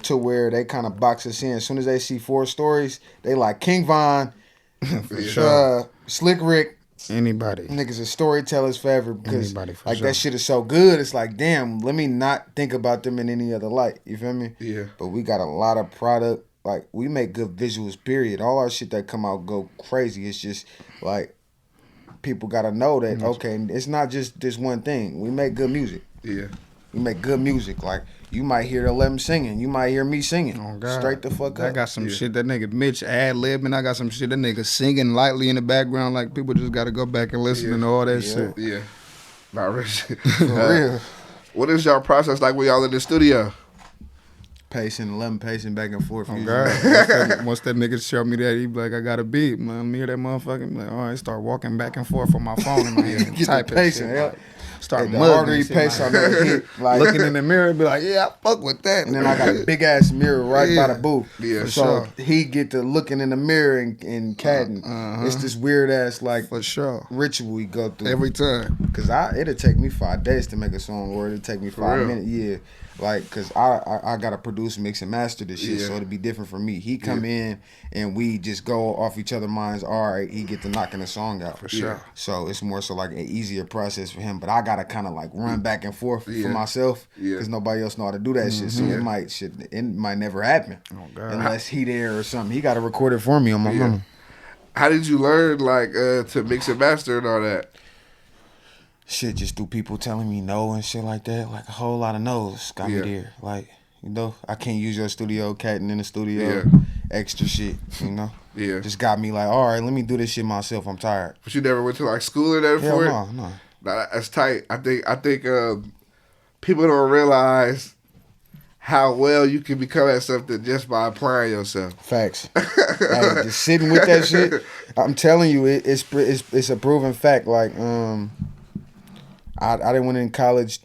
C: To where they kind of box us in. As soon as they see 4 stories, they like King Von, Slick Rick.
B: Anybody.
C: Niggas are storytellers forever because like
B: sure.
C: that shit is so good. It's like, damn, let me not think about them in any other light. You feel me?
A: Yeah.
C: But we got a lot of product. Like, we make good visuals, period. All our shit that come out go crazy. It's just like people got to know that, okay, it's not just this one thing. We make good music.
A: Yeah.
C: We make good music. Like, you might hear the Lem singing. You might hear me singing.
B: Oh, God.
C: Straight the fuck up.
B: I got some shit that nigga Mitch ad-libbing. I got some shit that nigga singing lightly in the background. Like, people just got to go back and listen to all that shit.
A: Yeah. Not real shit.
C: For real.
A: What is y'all process like when y'all in the studio?
C: Pacing back and forth.
B: Oh, God. Once that nigga show me that, he be like, I got a beat, man. Me or that motherfucker. Like, all right, start walking back and forth on my phone in my hand.
C: Get the pacing, yeah.
B: Start
C: the harder he pace on that hit,
B: like looking in the mirror and be like, yeah, I fuck with that.
C: And then I got a big ass mirror right by the booth.
A: Yeah,
C: so he get to looking in the mirror and catting. It's this weird ass like
B: for sure
C: ritual we go through
B: every time.
C: Cause it'll take me 5 days to make a song, or it'll take me 5 minutes. Yeah. Like, cause I gotta produce, mix, and master this shit, so it'll be different for me. He come in and we just go off each other's minds. All right, he get to knocking the song out
B: for sure.
C: So it's more so like an easier process for him. But I gotta kind of like run back and forth for myself, cause nobody else know how to do that shit. So it might never happen unless he there or something. He gotta record it for me on my mama.
A: How did you learn like to mix and master and all that?
C: shit, just through people telling me no and shit like that. Like a whole lot of no's got me there. Like, you know, I can't use your studio, catting in the studio, extra shit, you know?
A: Yeah.
C: Just got me like, all right, let me do this shit myself. I'm tired.
A: But you never went to like school or that for it?
C: No.
A: Nah, that's tight. I think people don't realize how well you can become at something just by applying yourself.
C: Facts. Like, just sitting with that shit. I'm telling you, it's a proven fact. Like, I didn't went in college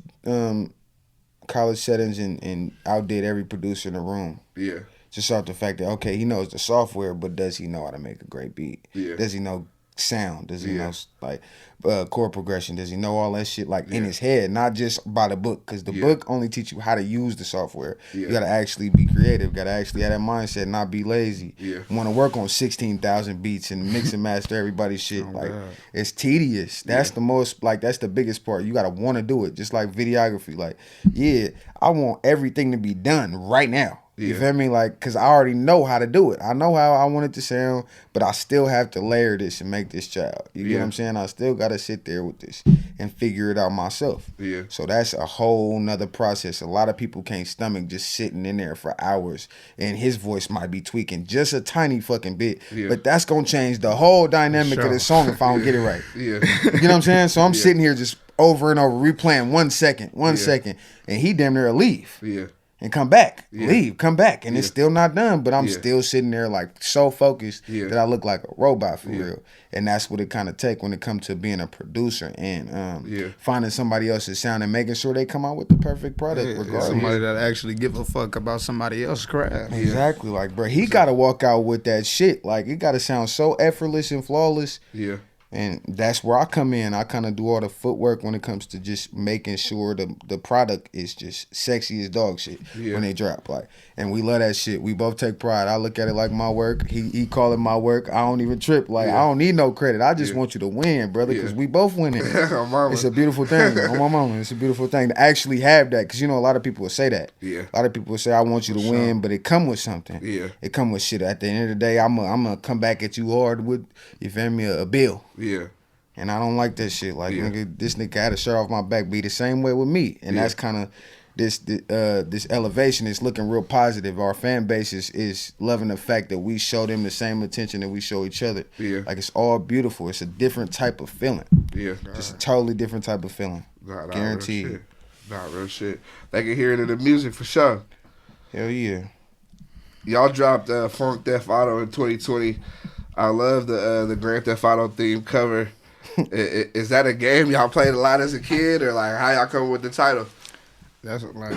C: settings and outdid every producer in the room.
A: Yeah.
C: Just off the fact that, okay, he knows the software, but does he know how to make a great beat?
A: Yeah.
C: Does he know sound? Does he know like chord progression? Does he know all that shit like in his head, not just by the book? Because the book only teach you how to use the software. You gotta actually be creative. Gotta actually have that mindset, not be lazy. Want to work on 16,000 beats and mix and master everybody's shit. It's tedious. That's the most that's the biggest part. You gotta want to do it. Just like videography. Like, I want everything to be done right now. You feel me? Like, because I already know how to do it. I know how I want it to sound, but I still have to layer this and make this child. You get what I'm saying? I still got to sit there with this and figure it out myself.
A: Yeah.
C: So that's a whole nother process. A lot of people can't stomach just sitting in there for hours, and his voice might be tweaking just a tiny fucking bit, but that's going to change the whole dynamic of the song if I don't get it right. You know what I'm saying? So I'm sitting here just over and over replaying 1 second, and he damn near leave. And come back, leave, come back, and it's still not done. But I'm still sitting there like so focused that I look like a robot for real. And that's what it kind of take when it comes to being a producer and finding somebody else's sound and making sure they come out with the perfect product. Regardless,
B: somebody that actually give a fuck about somebody else's craft.
C: Exactly, like bro, he got to walk out with that shit. Like it got to sound so effortless and flawless. And that's where I come in. I kind of do all the footwork when it comes to just making sure the product is just sexy as dog shit when they drop. Like, and we love that shit. We both take pride. I look at it like my work. He call it my work. I don't even trip. Like, I don't need no credit. I just want you to win, brother, because we both winning. It's a beautiful thing. On my mama, it's a beautiful thing to actually have that. Because, you know, a lot of people will say that. A lot of people will say, I want you to win, but it come with something. It come with shit. At the end of the day, I'm going to come back at you hard with, you feel me, a bill. And I don't like that shit. Like, nigga, this nigga had a shirt off my back, be the same way with me. And that's kind of this elevation is looking real positive. Our fan base is loving the fact that we show them the same attention that we show each other. Like, it's all beautiful. It's a different type of feeling. Just a totally different type of feeling. Guaranteed.
A: Real shit. They can hear it in the music for sure.
C: Hell yeah.
A: Y'all dropped Funk Theft Auto in 2020. I love the Grand Theft Auto theme cover. Is that a game y'all played a lot as a kid, or like how y'all come with the title?
B: That's like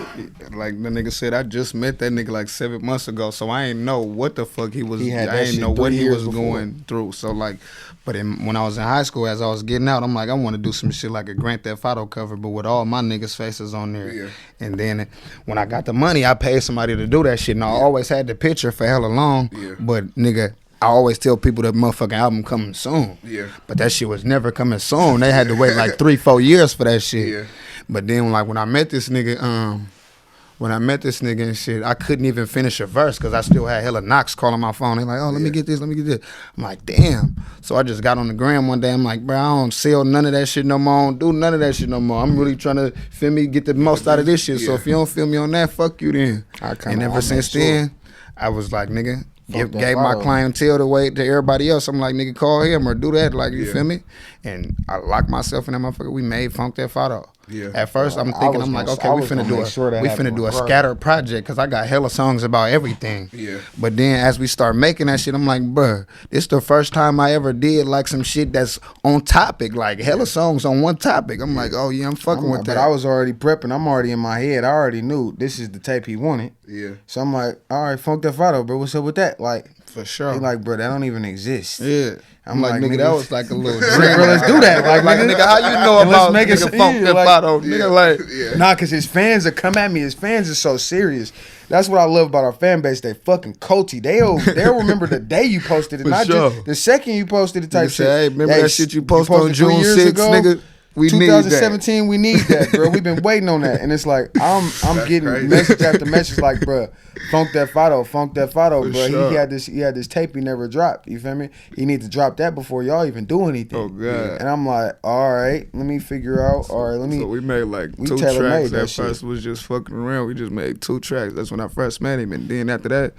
B: the nigga said. I just met that nigga like 7 months ago, so I ain't know what the fuck he was. I ain't know what he was going through. So like, but when I was in high school, as I was getting out, I'm like, I want to do some shit like a Grand Theft Auto cover, but with all my niggas' faces on there. And then when I got the money, I paid somebody to do that shit, and I always had the picture for hella long. But nigga, I always tell people that motherfucking album coming soon. But that shit was never coming soon. They had to wait like 3-4 years for that shit. But then like when I met this nigga, and shit, I couldn't even finish a verse because I still had hella knocks calling my phone. They like, oh, let me get this. I'm like, damn. So I just got on the gram one day. I'm like, bro, I don't sell none of that shit no more. I don't do none of that shit no more. I'm really trying to, feel me, get the most out of this shit. So if you don't feel me on that, fuck you then. And ever since then, I was like, nigga, gave my clientele the way to everybody else. I'm like, nigga, call him or do that. Like, you feel me? And I locked myself in that motherfucker. We made Funk Theft Auto. At first, I'm thinking, I'm like, okay, we finna do a scattered project because I got hella songs about everything. But then as we start making that shit, I'm like, bruh, this the first time I ever did like some shit that's on topic, like hella songs on one topic. I'm like, oh yeah, I'm fucking with that.
C: But I was already prepping. I'm already in my head. I already knew this is the tape he wanted. So I'm like, all right, Funk Theft Auto, bro. What's up with that? Like,
B: for sure.
C: He like, bro, that don't even exist.
B: I'm like, nigga, that was like a little dream.
C: Bro, let's do that. Like,
B: nigga, how you know about nigga Funk Theft Auto? Nigga, like,
C: nah, cause his fans that come at me, his fans are so serious. That's what I love about our fan base. They fucking culty. They'll remember the day you posted it, not just the second you posted it type shit.
B: Hey, remember that shit you posted on June 6th, nigga? We
C: 2017, we need that, bro. We've been waiting on that, and it's like I'm getting
A: crazy.
C: message after message, like, bro, funk that photo, bro.
A: Sure.
C: He had this tape he never dropped. You feel me? He need to drop that before y'all even do anything.
B: Oh god.
C: And I'm like, all right, let me figure out. All right, let me.
B: So we made like
C: we
B: 2
C: tailor-made
B: tracks.
C: that
B: At first
C: shit.
B: was just fucking around. We just made 2 tracks. That's when I first met him, and then after that,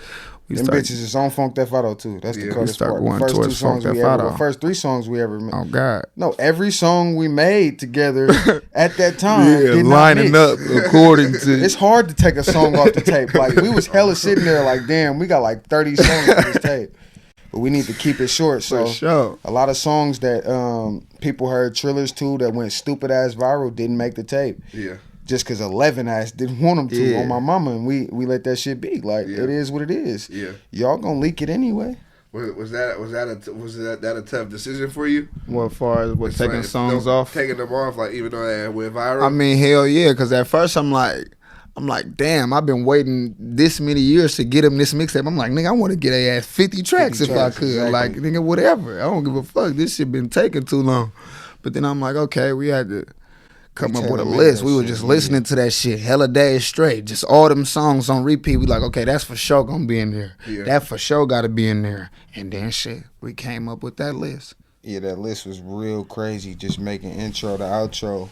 B: we
C: Them
B: started.
C: bitches is on Funk That Photo too. That's the
A: Yeah.
C: coldest
B: start
C: part.
B: going
C: The first 2
B: towards
C: songs
B: Funk
C: we
B: That
C: ever,
B: Photo.
C: the first 3 songs we ever made.
B: Oh god.
C: No, every song we made together at that time.
B: Yeah,
C: did not
B: lining
C: mix.
B: up according to.
C: It's hard to take a song off the tape. Like we was hella sitting there like, damn, we got like 30 songs on this tape. But we need to keep it short. So
B: For sure.
C: a lot of songs that people heard Trillers to that went stupid ass viral didn't make the tape.
A: Yeah.
C: Just cause 11 ass didn't want them to
B: Yeah.
C: on my mama, and we let that shit be. Like
A: Yeah.
C: it is what it is.
A: Yeah.
C: Y'all gonna leak it anyway.
A: Was that a tough decision for you?
B: Well, as far as what
A: It's
B: taking
A: like,
B: songs
A: no,
B: off.
A: taking them off, like even though they went viral.
B: I mean, hell yeah, because at first I'm like, damn, I've been waiting this many years to get him this mixtape. I'm like, nigga, I want to get a ass 50 tracks
C: 50
B: if
C: tracks,
B: I could.
C: exactly.
B: Like, nigga, whatever. I don't give a fuck. This shit been taking too long. But then I'm like, okay, we had to come up with a
C: tailor-made
B: list.
C: that
B: We were
C: shit,
B: just
C: yeah.
B: listening to that shit hella days straight. Just all them songs on repeat. We like, okay, that's for sure gonna be in there.
A: Yeah.
B: That for sure gotta be in there. And then shit, we came up with that list.
C: Yeah, that list was real crazy. Just making intro to outro.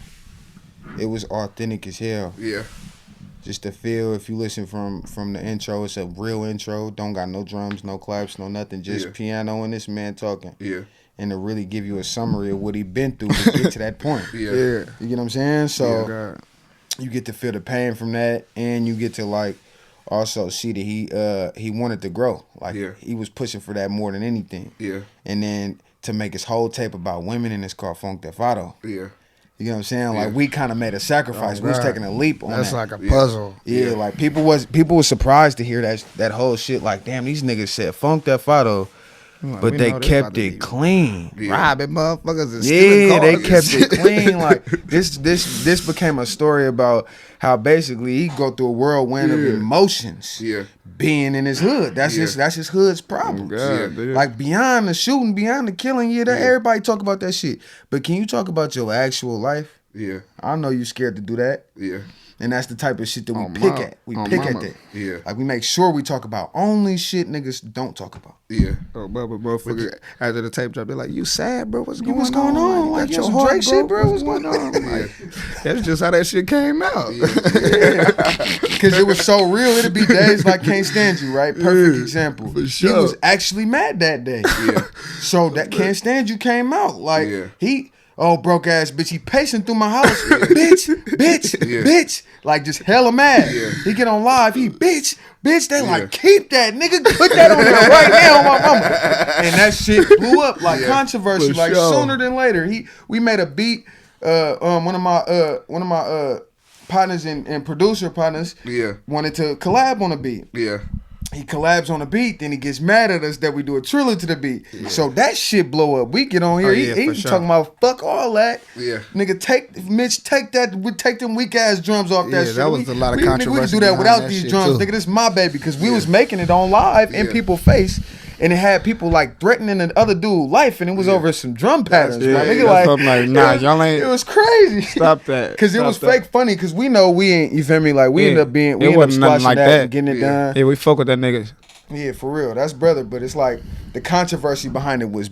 C: It was authentic as hell.
A: Yeah.
C: Just the feel, if you listen from the intro, it's a real intro. Don't got no drums, no claps, no nothing. Just
A: Yeah.
C: piano and this man talking.
A: Yeah.
C: And to really give you a summary of what he been through to get to that point.
A: Yeah.
B: Yeah.
C: You get what I'm saying? So
B: Oh, God.
C: you get to feel the pain from that, and you get to like also see that he wanted to grow. Like
A: Yeah.
C: he was pushing for that more than anything.
A: Yeah.
C: And then to make his whole tape about women, and it's called Funk That Photo.
A: Yeah.
C: You know what I'm saying? Like
A: Yeah.
C: we kind of made a sacrifice.
B: Oh,
C: we was
B: God.
C: taking a leap on
B: That's
C: that.
B: like a
A: Yeah.
B: puzzle.
C: Yeah,
A: Yeah.
C: like people was surprised to hear that whole shit. Like, damn, these niggas said Funk That Photo,
B: Like,
C: but
B: we
C: they
B: know this
C: kept
B: about to
C: it
B: be
C: clean.
A: Yeah.
B: robbing motherfuckers and stealing
C: Yeah,
B: cars
C: they
B: and
C: kept it
B: shit.
C: clean. Like this became a story about how basically he go through a whirlwind of
A: Yeah.
C: emotions.
A: Yeah.
C: Being in his hood, that's
A: Yeah.
C: his hood's problem.
B: God,
A: Yeah.
B: dude.
C: Like beyond the shooting, beyond the killing, yeah, that
A: Yeah.
C: everybody talk about that shit. But can you talk about your actual life?
A: Yeah.
C: I know you scared to do that.
A: Yeah.
C: And that's the type of shit that we
B: On
C: pick
B: mama.
C: at. We
B: On
C: pick at
B: mama.
C: that.
A: Yeah.
C: Like we make sure we talk about only shit niggas don't talk about.
A: Yeah.
B: Oh, but motherfucker, after the tape drop, they're like, "You sad, bro? What's going
C: What's going on? Like,
B: Like,
C: you
B: your
C: some
B: heart
C: Drake shit, bro? What's
B: What's
C: going
B: going on?" Like, that's just how that shit came out.
C: Because it was so real, it'd be days like Can't Stand You, right? Perfect
B: Yeah,
C: example.
B: for
C: He
B: sure.
C: was actually mad that day.
A: Yeah.
C: So that Can't Stand You came out. Like
A: Yeah.
C: he broke ass bitch, he pacing through my house. Bitch.
A: Yeah.
C: Bitch. Like just hella mad.
A: Yeah.
C: He get on live, he bitch. They
A: Yeah.
C: like, keep that, nigga. Put that on there right now on my mama. And that shit blew up like
A: Yeah,
C: controversy,
B: for
C: like
B: sure.
C: sooner than later. We made a beat. One of my partners and producer partners
A: Yeah.
C: wanted to collab on a beat.
A: Yeah.
C: He collabs on a beat, then he gets mad at us that we do a trailer to the beat. So that shit blow up. We get on here,
B: Oh, yeah,
C: he
B: for sure.
C: talking about fuck all that.
A: Yeah.
C: Nigga, take that. We take them weak ass drums off that
B: Yeah,
C: shit.
B: that was a lot of
C: nigga, we
B: controversy
C: can do that
B: behind
C: without
B: that
C: these
B: shit,
C: drums,
B: too.
C: nigga. This is my baby because we was making it on live in
A: Yeah.
C: people's face. And it had people like threatening the other dude life, and it was over some drum patterns.
B: Yeah,
C: my nigga,
B: that's
C: like,
B: what I'm like, nah,
C: it was,
B: y'all ain't-
C: It was crazy.
B: Stop that.
C: Cause it
B: Stop
C: was
B: that.
C: fake funny. Cause we know we ain't. You feel me? Like we
B: Yeah.
C: end up being. We
B: It
C: end up
B: wasn't nothing
C: squashing
B: like
C: that
B: that.
C: and getting it
A: Yeah.
C: done.
B: Yeah, we fuck with that nigga.
C: Yeah, for real. That's brother. But it's like the controversy behind it was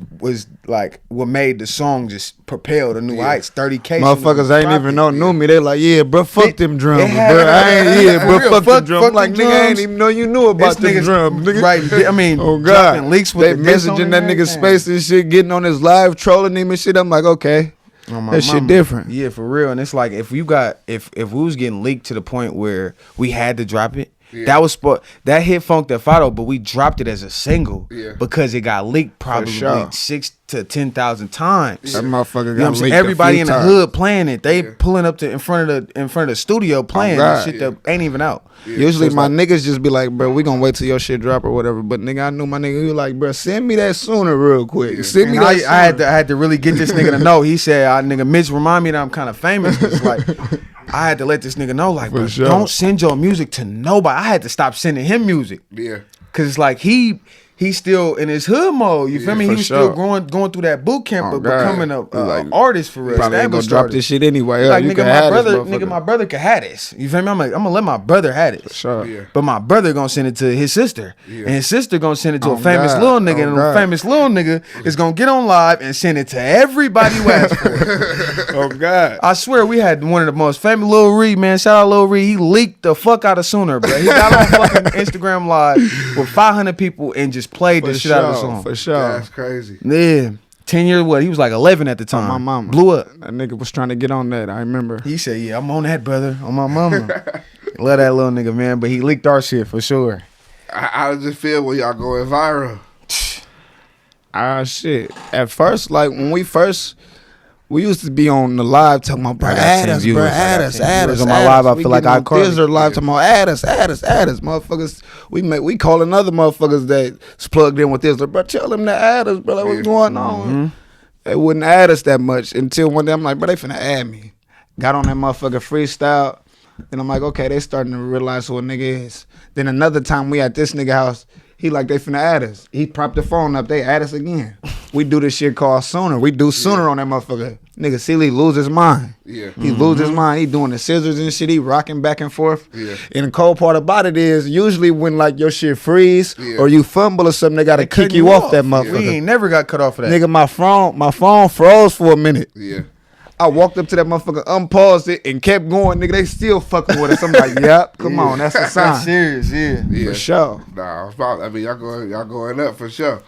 C: like what made the song just propel to new heights. 30K.
B: Motherfuckers ain't even knew me. They like, yeah, bro, fuck
C: It-
B: them drums,
C: it had-
B: bro. I ain't, yeah,
C: For
B: bro,
C: real,
B: fuck them
C: fuck
B: drums. I'm like,
C: them
B: nigga, I ain't
C: drums.
B: even know you knew about them
C: niggas-
B: drums, nigga.
C: Right. I mean,
B: oh
C: dropping
B: God,
C: leaks with
B: they
C: the diss on
B: messaging
C: it
B: that
C: and
B: nigga
C: everything.
B: space and shit, getting on his live, trolling him and shit. I'm like, okay,
C: On my
B: that shit
C: mama.
B: different.
C: Yeah, for real. And it's like if we was getting leaked to the point where we had to drop it.
A: Yeah.
C: That hit Funk That Photo, but we dropped it as a single
A: Yeah.
C: because it got leaked probably
B: sure.
C: 6,000 to 10,000 times.
B: That motherfucker
C: You know what
B: got
C: I'm saying?
B: leaked
C: Everybody
B: a
C: in
B: few
C: the
B: times.
C: hood playing it. They
A: Yeah.
C: pulling up to in front of the studio playing
B: God.
C: shit that ain't even out.
B: Usually
C: So
B: my
C: it's
B: niggas just be like, bro, we gonna wait till your shit drop or whatever. But nigga, I knew my nigga, he was like, bro, send me that sooner real quick.
A: Yeah.
B: Send me
C: And
B: that sooner.
C: I had to really get this nigga to know. He said, nigga, Mitch, remind me that I'm kind of famous. It's like, I had to let this nigga know, like,
B: For
C: bro,
B: sure.
C: don't send your music to nobody. I had to stop sending him music.
A: Yeah.
C: Cause it's like he he's still in his hood mode. You feel me? He was still going through that boot camp, but becoming a artist for real.
B: Probably ain't gonna drop this shit anyway.
C: Like nigga, my brother could have this. You feel me? I'm gonna let my brother have it.
B: For sure.
C: But my brother gonna send it to his sister, and his sister gonna send it to a famous little nigga, and a famous little nigga is gonna get on live and send it to everybody who asks for it.
B: Oh God!
C: I swear we had one of the most famous Lil Reed, man. Shout out Lil Reed. He leaked the fuck out of Sooner, bro. He got on fucking Instagram live with 500 people and just played the shit out of the song.
B: For sure.
A: That's crazy.
C: Yeah. 10 years what? He was like 11 at the time.
B: My mama
C: blew up.
B: That nigga was trying to get on that. I remember.
C: He said, "Yeah, I'm on that, brother. On my mama." Love that little nigga, man. But he leaked our shit for sure.
A: How does it feel when y'all going viral?
B: Shit. At first, like when we used to be on the live talking about, bro, add us.
C: On my live, I feel like I called
B: Thizzler live talking about, add us, motherfuckers. We calling other motherfuckers that's plugged in with Thizzler, bro. Tell them to add us, bro. Like, what's going on? They wouldn't add us that much until one day I'm like, bro, they finna add me. Got on that motherfucker freestyle. Then I'm like, okay, they starting to realize who a nigga is. Then another time we at this nigga house, he like, they finna add us. He propped the phone up, they add us again. We do this shit called Sooner. We do Sooner on that motherfucker. Nigga, Sealy lose his mind.
A: Yeah.
B: He lose his mind. He doing the scissors and shit. He rocking back and forth.
A: Yeah.
B: And the cold part about it is, usually when like your shit freeze or you fumble or something, they gotta kick you off that motherfucker.
C: We ain't never got cut off of that.
B: Nigga, my phone froze for a minute.
A: Yeah.
B: I walked up to that motherfucker, unpaused it, and kept going. Nigga, they still fucking with us. I'm like, yep, come on, that's the sign.
C: That's serious, yeah.
B: For sure.
A: Nah, I mean, y'all going up for sure.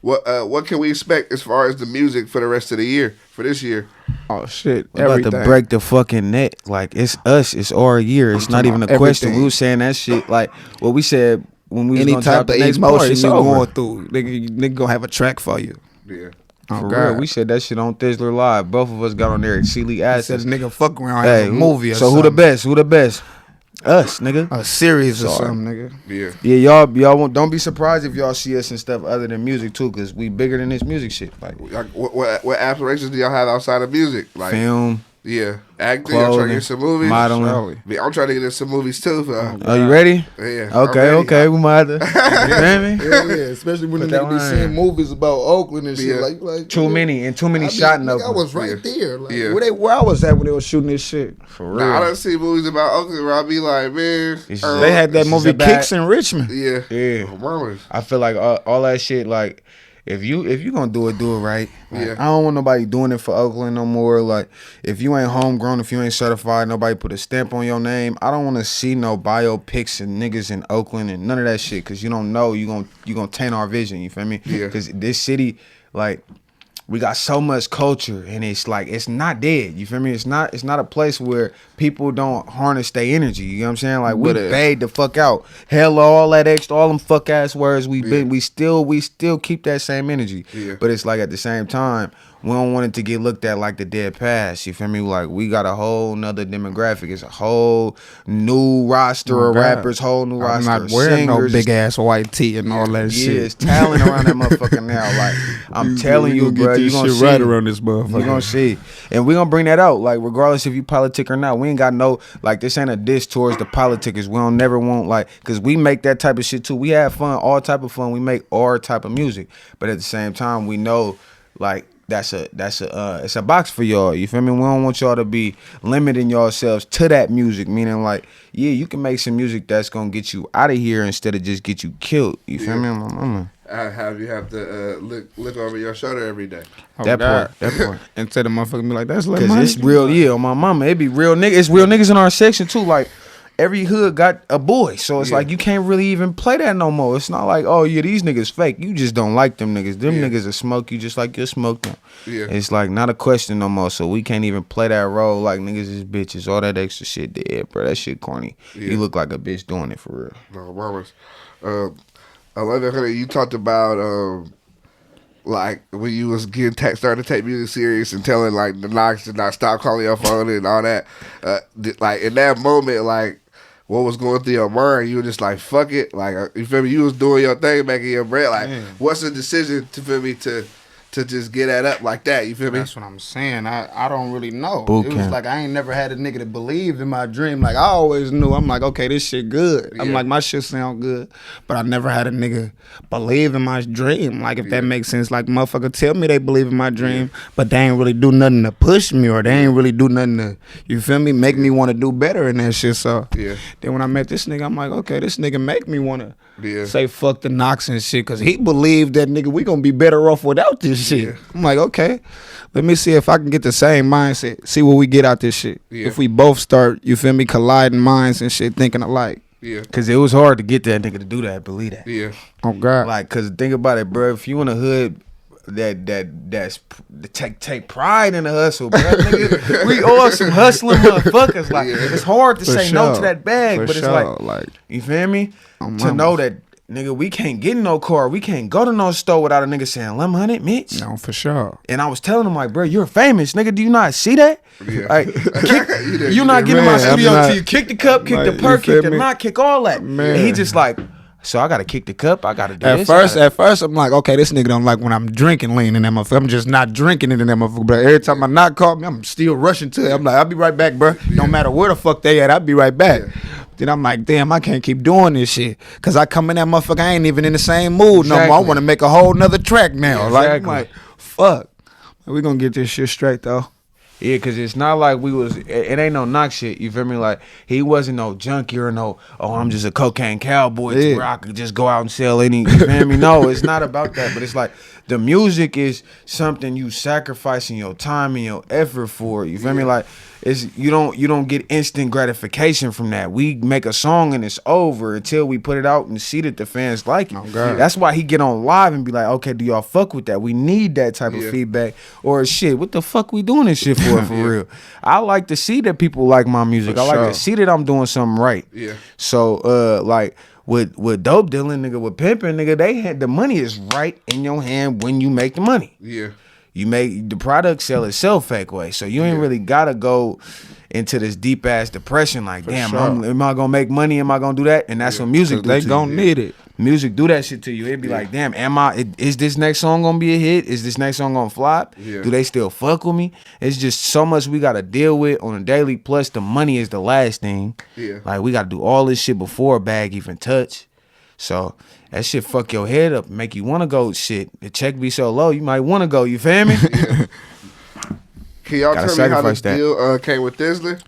A: What can we expect as far as the music for the rest of the year, for this year?
B: Oh shit,
C: We're about to break the fucking net. Like, it's us, it's our year. It's not even a question. We was saying that shit, like what we said when we was
B: any
C: gonna drop
B: type
C: the
B: of
C: next
B: emotion
C: part,
B: you
C: it's
B: going through, nigga gonna have a track for you.
A: Yeah.
C: For real, we said that shit on Thizzler Live. Both of us got on there and Sealy ass.
B: Said nigga fuck around have a movie or
C: so
B: something.
C: who the best? Who the best? Us, nigga.
B: A series or something, nigga.
A: Yeah.
C: Yeah, y'all don't be surprised if y'all see us and stuff other than music too, cause we bigger than this music shit. Like
A: what aspirations do y'all have outside of music? Like
C: film.
A: Yeah, acting. I'm trying to get some movies.
C: Modeling.
A: I'm trying to get in some movies too.
C: Are you ready?
A: Yeah.
C: Okay. We might have to. You feel me?
B: Yeah. Especially when the nigga be seeing movies about Oakland and shit. Like
C: too many shot in Oakland.
B: I was right there. Like, where I was at when they was shooting this shit.
C: For real.
A: Nah, I don't see movies about Oakland where I be like, man.
B: They had that movie Kicks in Richmond.
A: Yeah.
C: I feel like all that shit, like, if you gonna do it right. Like,
A: Yeah.
C: I don't want nobody doing it for Oakland no more. Like, if you ain't homegrown, if you ain't certified, nobody put a stamp on your name. I don't want to see no biopics and niggas in Oakland and none of that shit, because you don't know you gonna taint our vision. You feel me?
A: Yeah.
C: Because this city, like, we got so much culture, and it's like, it's not dead. You feel me? It's not a place where people don't harness their energy. You know what I'm saying? Like, we paid the fuck out. Hello, all that extra, all them fuck ass words we still keep that same energy.
A: Yeah.
C: But it's like, at the same time, we don't want it to get looked at like the dead past. You feel me? Like, we got a whole nother demographic. It's a whole new roster of rappers, whole new roster
B: I'm
C: of
B: not wearing
C: singers.
B: no big ass white tee and all that shit.
C: Yeah, it's talent around that motherfucker now. Like, I'm telling you, bro, you gonna see
B: right around this motherfucker.
C: You gonna see, and we gonna bring that out. Like, regardless if you politic or not, we ain't got no, like, this ain't a diss towards the politickers. We don't never want, like, cause we make that type of shit too. We have fun, all type of fun. We make our type of music, but at the same time, we know, like, it's a box for y'all. You feel me? We don't want y'all to be limiting yourselves to that music. Meaning, like, yeah, you can make some music that's gonna get you out of here instead of just get you killed. You feel me?
A: Have you have to look over your shoulder every day?
C: That part.
B: And tell the motherfucker be like, that's like,
C: because it's real. Yeah, on my mama, it be real niggas. It's real niggas in our section too. Like, every hood got a boy, so it's like, you can't really even play that no more. It's not like, oh yeah, these niggas fake. You just don't like them niggas. Them niggas will smoke you just like you smoke them.
A: Yeah.
C: It's like, not a question no more. So we can't even play that role like niggas is bitches. All that extra shit dead, bro. That shit corny. You look like a bitch doing it for real.
A: No, mamas. 1100. You talked about like when you was starting to take music serious and telling like the knocks to not stop calling your phone and all that. Like in that moment, like, what was going through your mind? You were just like, fuck it. Like, you feel me? You was doing your thing back in your brain. Like, what's the decision to to just get that up like that. You feel me?
B: That's what I'm saying. I don't really know.
C: Boot
B: it was
C: camp.
B: like I ain't never had a nigga that believed in my dream. Like I always knew. I'm like, okay, this shit good. I'm like, my shit sound good. But I never had a nigga believe in my dream. Like if that makes sense. Like motherfucker tell me they believe in my dream, but they ain't really do nothing to push me, or they ain't really do nothing to, you feel me, make me want to do better in that shit. So then when I met this nigga, I'm like, okay, this nigga make me want to say fuck the knocks and shit, because he believed that nigga we gonna be better off without this shit. I'm like, okay, let me see if I can get the same mindset, see what we get out this shit. If we both start, you feel me, colliding minds and shit, thinking alike.
C: Cause it was hard to get that nigga to do that, believe that.
B: Oh God.
C: Like, cause think about it, bro. If you in a hood that's take pride in the hustle, bro. Nigga, we all some hustling motherfuckers. Like it's hard to say no to that bag, but it's like you feel me? To know that nigga, we can't get in no car, we can't go to no store without a nigga saying $100, Mitch.
B: No, for sure.
C: And I was telling him like, bro, you're famous, nigga. Do you not see that? Like, you not getting in my studio until you kick the cup, kick the perk, kick the knot, kick all that. And he just like, so I gotta kick the cup. I gotta do this.
B: At first, I'm like, okay, this nigga don't like when I'm drinking lean in that motherfucker. I'm just not drinking it in that motherfucker. But every time my knock call me, I'm still rushing to it. I'm like, I'll be right back, bro. No matter where the fuck they at, I'll be right back. Then I'm like, damn, I can't keep doing this shit. Cause I come in that motherfucker, I ain't even in the same mood no more. I want to make a whole nother track now. I'm like, fuck. We gonna get this shit straight though.
C: Yeah, cause it's not like we was. It ain't no knock shit. You feel me? Like he wasn't no junkie or no. Oh, I'm just a cocaine cowboy to where I could just go out and sell any. You feel me? No, it's not about that. But it's like the music is something you sacrificing your time and your effort for. You feel me? Like it's you don't get instant gratification from that. We make a song and it's over until we put it out and see that the fans like it.
B: Oh, God.
C: That's why he get on live and be like, okay, do y'all fuck with that? We need that type of feedback. Or shit, what the fuck we doing this shit for real? I like to see that people like my music. I like to see that I'm doing something right. So like with dope dealing, nigga, with pimping, nigga, they had the money is right in your hand when you make the money. You make the product sell itself fake way. So you ain't really gotta go into this deep ass depression like, damn, am I gonna make money? Am I gonna do that? And that's what music do.
B: They gonna need it.
C: Music do that shit to you. It'd be like, damn, is this next song gonna be a hit? Is this next song gonna flop? Do they still fuck with me? It's just so much we gotta deal with on a daily. Plus the money is the last thing. Like we gotta do all this shit before a bag even touch. So that shit fuck your head up and make you wanna go shit. The check be so low, you might wanna go, you feel me?
A: Can y'all tell me how the deal came with Thizzler?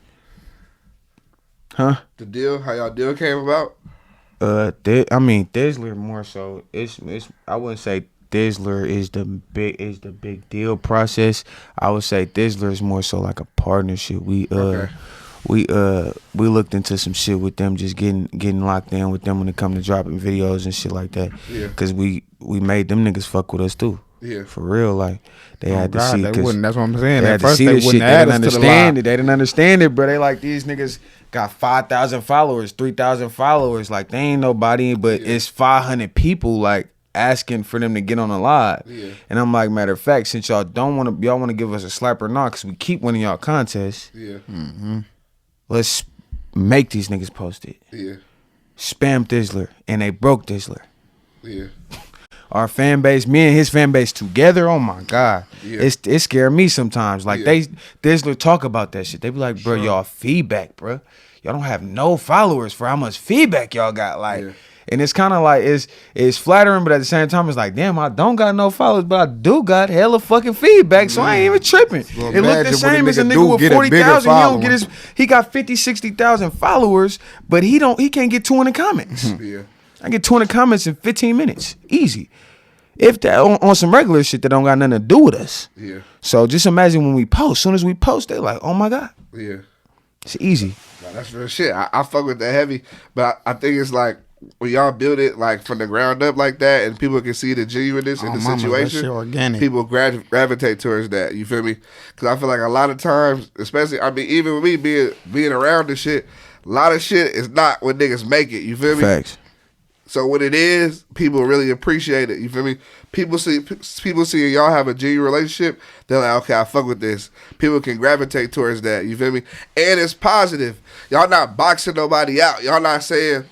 C: Huh?
A: The deal, how y'all deal came about?
C: I mean Thizzler more so. It's I wouldn't say Thizzler is the big deal process. I would say Thizzler is more so like a partnership. We looked into some shit with them, just getting locked in with them when it come to dropping videos and shit like that. Cause we made them niggas fuck with us too. For real, like they had to see.
B: That's what I'm saying.
C: They had to see this shit. They didn't understand it. They didn't understand it, bro. They like these niggas got 5,000 followers, 3,000 followers. Like they ain't nobody, but it's 500 people like asking for them to get on the live. And I'm like, matter of fact, since y'all want to give us a slap or not, cause we keep winning y'all contests. Let's make these niggas post it. Spam Thizzler, and they broke Thizzler. Our fan base, me and his fan base together, oh my God. It scared me sometimes. Like Thizzler talk about that shit. They be like, bro, y'all feedback, bro. Y'all don't have no followers for how much feedback y'all got. Like, and it's kind of like, it's flattering, but at the same time, it's like, damn, I don't got no followers, but I do got hella fucking feedback, so I ain't even tripping. It look the same as a nigga with 40,000. He don't get he got 50, 60,000 followers, but he can't get 200 comments. I get 200 comments in 15 minutes, easy. If that on some regular shit that don't got nothing to do with us. So just imagine when we post. Soon as we post, they like, oh my God. It's easy.
A: No, that's real shit. I fuck with that heavy, but I think it's like when y'all build it like from the ground up like that, and people can see the genuineness in the situation.
B: Organic.
A: People gravitate towards that. You feel me? Because I feel like a lot of times, especially even with me being around this shit, a lot of shit is not when niggas make it. You feel me?
C: Facts.
A: So when it is, people really appreciate it. You feel me? People see y'all have a genuine relationship. They're like, okay, I fuck with this. People can gravitate towards that. You feel me? And it's positive. Y'all not boxing nobody out. Y'all not saying,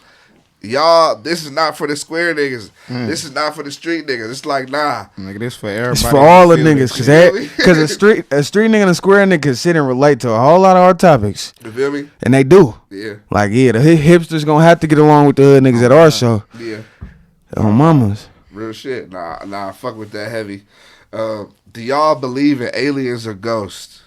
A: y'all, this is not for the square niggas. This is not for the street niggas. It's like, nah.
B: Nigga, this for everybody.
C: It's for all the niggas, cause a street nigga and a square nigga can sit and relate to a whole lot of our topics.
A: You feel me?
C: And they do.
A: Yeah.
C: Like, the hipsters gonna have to get along with the hood niggas at our show.
A: Yeah.
C: On mamas.
A: Real shit. Nah, fuck with that heavy. Do y'all believe in aliens or ghosts?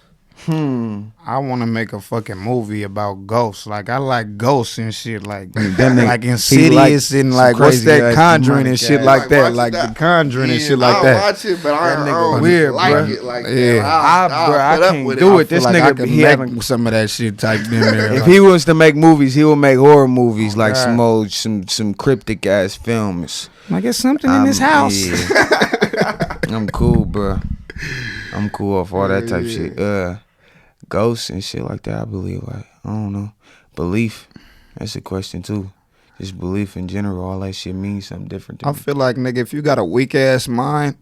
B: I want to make a fucking movie about ghosts. Like, I like ghosts and shit. Like,
C: nigga,
B: like Insidious and like what's that Conjuring and shit like that. Like the Conjuring and shit like that.
A: I watch it, but I don't
C: weird,
A: like
C: bro.
A: it. Like,
C: I can't do it. This nigga, he having
B: some of that shit typed in there.
C: If he was to make movies, he would make horror movies, like some old, some cryptic ass films.
B: Like, it's something in this house.
C: Yeah. I'm cool, bro. I'm cool off all that type shit. Ghosts and shit like that, I believe. Like, I don't know. Belief, that's a question too. Just belief in general, all that shit means something different to me.
B: I feel like, nigga, if you got a weak ass mind,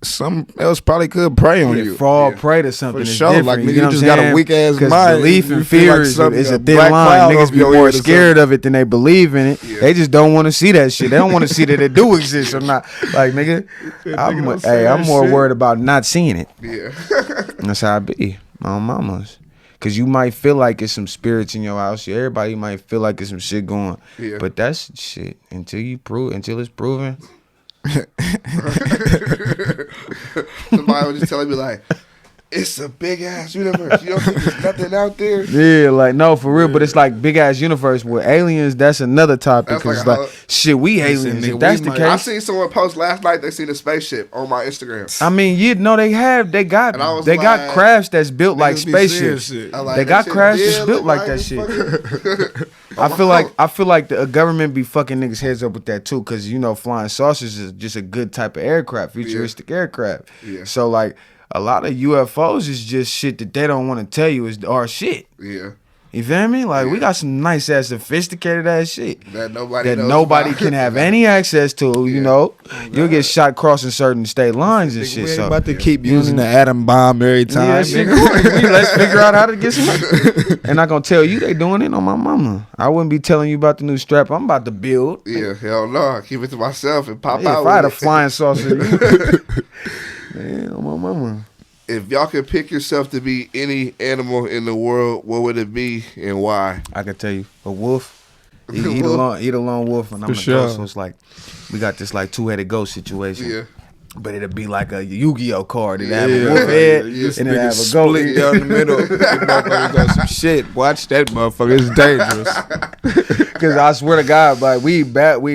B: something else probably could prey on you.
C: Fall prey to something.
B: For
C: it's
B: sure.
C: different.
B: Like, nigga,
C: you know
B: you just got a weak ass mind.
C: Belief and fear
B: like
C: is a thin
B: black
C: line. Niggas be more scared
B: something.
C: of it than they believe in it.
A: Yeah.
C: They just don't want to see that shit. They don't want to see that it do exist or not. Like, nigga, I'm more worried about not seeing it.
A: Yeah.
C: That's how I be. My mamas. Cause you might feel like it's some spirits in your house. Everybody might feel like it's some shit going.
A: Yeah.
C: But that's shit. Until it's proven.
A: Somebody was just telling me like, it's a big ass universe. You don't think there's nothing out there?
C: Yeah, like no, for real. But it's like big ass universe with aliens. That's another topic.
A: That's
C: Cause
A: like
C: it's like shit, we aliens.
B: nigga,
C: If that's
B: we
C: the
B: might-
C: case,
A: I seen someone post last night. They seen a spaceship on my Instagram.
C: I mean, you know they got
A: And I was
C: got
A: like,
C: crafts that's built like
B: Niggas be saying
C: spaceships.
B: shit.
A: I like
C: They
A: that
C: got
A: shit
C: crafts
A: dead,
C: that's built
A: look
C: like that
A: it's
C: shit.
A: fucking-
C: I feel like the government be fucking niggas heads up with that too, cause you know flying saucers is just a good type of aircraft, futuristic aircraft.
A: Yeah.
C: So like a lot of UFOs is just shit that they don't want to tell you is our shit.
A: Yeah.
C: You feel me? Like we got some nice ass, sophisticated ass shit
A: That nobody knows
C: nobody
A: about.
C: can have any access to. You know, you'll get shot crossing certain state lines and shit.
B: We ain't
C: So
B: about to keep using the atom bomb every time.
C: yeah, shit
B: nigga.
C: cool. Let's figure out how to get some. And I gonna tell you they doing it on my mama. I wouldn't be telling you about the new strap I'm about to build.
A: Yeah, hell no. I keep it to myself and pop
C: Yeah,
A: out
C: if I had a
A: with it.
C: flying saucer, man, on my mama.
A: If y'all could pick yourself to be any animal in the world, what would it be and why?
C: I can tell you, a wolf. Eat a lone wolf, and I'm a ghost. So it's like we got this like 2-headed ghost situation.
A: Yeah.
C: But it'll be like a Yu-Gi-Oh card. It'll have
B: Yeah.
C: a wolf head
B: This
C: and it'll
B: nigga
C: have a
B: split
C: goat.
B: down the middle. That motherfucker got some shit. Watch that motherfucker. It's dangerous.
C: Because I swear to God, like we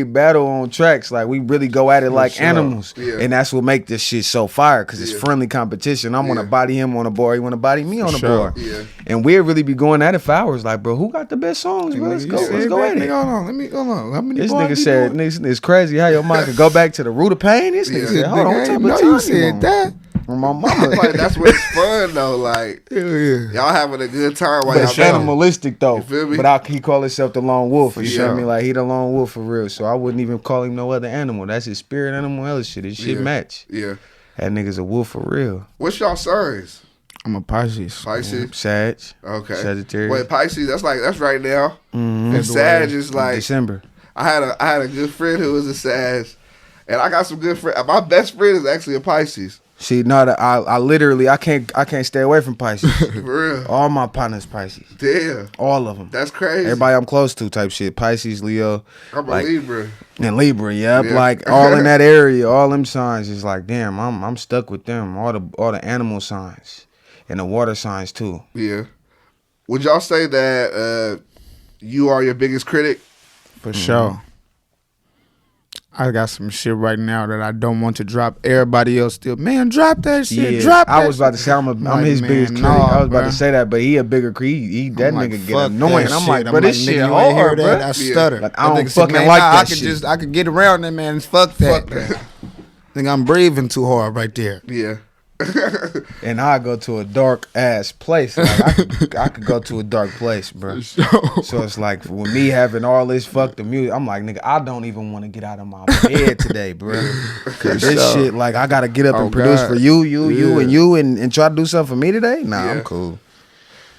C: battle on tracks. Like we really go at it like
B: sure.
C: animals.
A: Yeah.
C: And that's what make this shit so fire. Because it's friendly competition. I'm going to body him on a bar. He want to body me on a
B: sure.
C: bar.
A: Yeah.
C: And we'll really be going at it for hours. Like, bro, who got the best songs, bro? Let's go at it.
B: Hold on. Let me hold on. How many
C: This
B: bars
C: nigga
B: you
C: said,
B: doing?
C: nigga, it's crazy how your mind could go back to the root of pain. This nigga said, hold on, what
B: Nigga,
C: type
B: I know
C: of
B: you
C: time
B: said
C: on?
B: that.
C: On my mama.
A: Like, that's what it's fun though. Like
B: Hell yeah.
A: y'all having a good time while
C: But
A: y'all
C: it's
A: battling.
C: animalistic though.
A: You feel me?
C: But he call himself the lone wolf. You
A: sure.
C: feel me? Like he the lone wolf for real. So I wouldn't even call him no other animal. That's his spirit animal. Hell shit. His shit
A: Yeah.
C: match.
A: Yeah.
C: That nigga's a wolf for real.
A: What's y'all signs?
B: I'm a Pisces.
A: Pisces.
C: Sag.
A: Okay.
C: Sagittarius.
A: Wait, Pisces. That's right now.
C: Mm-hmm.
A: And Sag is like
C: December.
A: I had a good friend who was a Sag, and I got some good friends. My best friend is actually a Pisces.
C: See, no, I literally I can't stay away from Pisces.
A: For real.
C: All my partners Pisces.
A: Damn.
C: All of them.
A: That's crazy.
C: Everybody I'm close to type shit. Pisces, Leo.
A: I'm
C: like,
A: a Libra.
C: And Libra, yep.
A: Yeah.
C: Like all in that area, all them signs is like, damn, I'm stuck with them. All the animal signs. And the water signs too.
A: Yeah. Would y'all say that you are your biggest critic?
B: For sure. I got some shit right now that I don't want to drop. Everybody else still, man, drop that shit. Drop that.
C: I was about to say I'm his
B: man,
C: biggest critic.
B: nah,
C: I was about
B: bruh.
C: to say that, but he a bigger critic. He that
B: I'm like,
C: nigga get
B: fuck
C: annoying.
B: that
C: I'm
B: shit.
C: like, bro, this
B: nigga,
C: shit
B: you ain't hear
C: hard,
B: that?
C: bro.
B: I stutter.
C: Like, I don't
B: think said,
C: fucking
B: man,
C: like
B: nah,
C: that shit.
B: I could get around that, man. Fuck that.
A: Fuck that.
B: Think I'm breathing too hard right there.
A: Yeah.
C: And I go to a dark ass place. Like, I could go to a dark place, bro. So it's like with me having all this fucked the music, I'm like, nigga, I don't even want to get out of my bed today, bro. Cause this shit, like, I gotta get up and produce
B: God.
C: for you, and try to do something for me today. Nah,
A: Yeah.
C: I'm cool.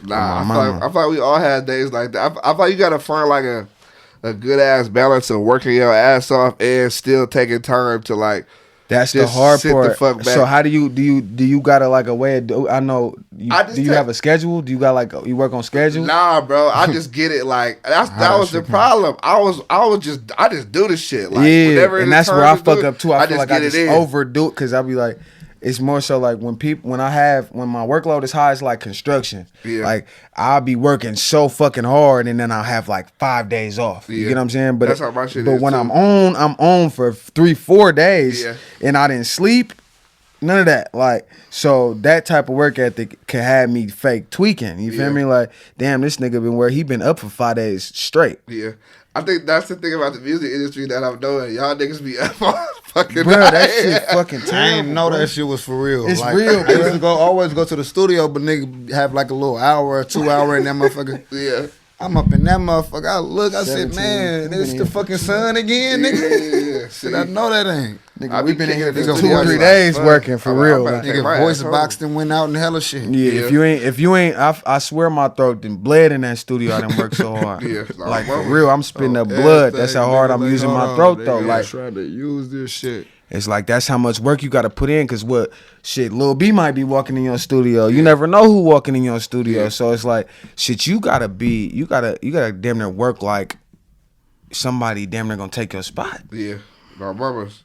A: Nah,
C: My
A: I feel like we all had days like that. I feel like you gotta find like a a good ass balance of working your ass off and still taking time to like.
C: That's the hard part. So how do you got a like a way of do? I know. Do you have a schedule? Do you got like you work on schedule?
A: Nah, bro. I just get it. Like that was the problem. I just do the shit. Like,
C: and that's where I fuck up too. I feel like I just overdo it because I be like. It's more so like when my workload is high, it's like construction. Yeah. Like I'll be working so fucking hard and then I'll have like 5 days off. You get what I'm saying? But
A: that's how my shit is.
C: But when
A: too.
C: I'm on for 3-4 days and I didn't sleep, none of that. Like, so that type of work ethic can have me fake tweaking. You feel me? Like, damn, this nigga he been up for 5 days straight.
A: Yeah. I think that's the thing about the music industry that I'm knowing. Y'all niggas be up all fucking
C: bro,
A: night.
C: that shit fucking terrible.
B: I didn't know that shit was for real.
C: It's real, bro.
B: I used to always go to the studio, but nigga have like a little hour or 2 hour in that motherfucker.
A: Yeah.
B: I'm up in that motherfucker. I said, man, this the fucking sun again, nigga.
A: Yeah.
B: Shit, I know that ain't.
C: Nigga, we been in here for 2 or 3 days working for real.
B: Nigga, voice boxed and went out and hella shit.
C: Yeah, if you ain't, I swear my throat done bled in that studio. I done worked so hard. Like for real, I'm spitting up blood. That's how hard I'm using my throat though. Like
B: trying to use this shit.
C: It's like that's how much work you got to put in. Cause what shit, Lil B might be walking in your studio. You never know who walking in your studio. Yeah. So it's like shit. You gotta damn near work like somebody damn near gonna take your spot.
A: Yeah, my mama's.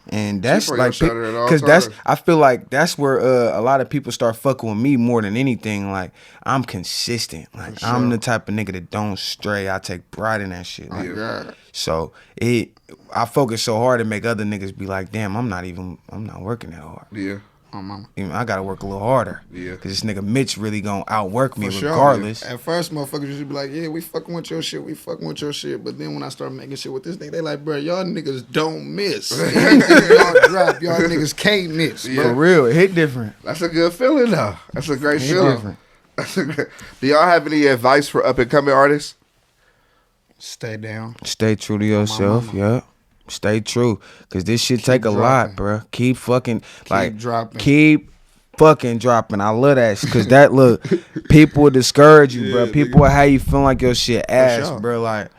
C: And that's like because I feel like that's where a lot of people start fucking with me more than anything. Like I'm consistent. Like sure. I'm the type of nigga that don't stray. I take pride in that shit. Like, so I focus so hard to make other niggas be like, damn, I'm not working that hard.
A: Yeah.
C: I gotta work a little harder. Yeah. Cause this nigga Mitch really gonna outwork me
B: for
C: regardless.
B: Sure, yeah. At first, motherfuckers used to be like, yeah, we fucking with your shit, But then when I start making shit with this nigga, they like, bro, y'all niggas don't miss. Y'all drop, y'all niggas can't miss.
C: Yeah. For real, it hit different.
A: That's a good feeling though. That's a great feeling. Do y'all have any advice for up and coming artists?
B: Stay down.
C: Stay true to yourself. Yeah. Stay true, cause this shit take a lot, bro. Keep fucking dropping. Keep fucking dropping. I love that, cause that look, people will discourage you, bro. People will have you feeling like your shit ass, bro. Like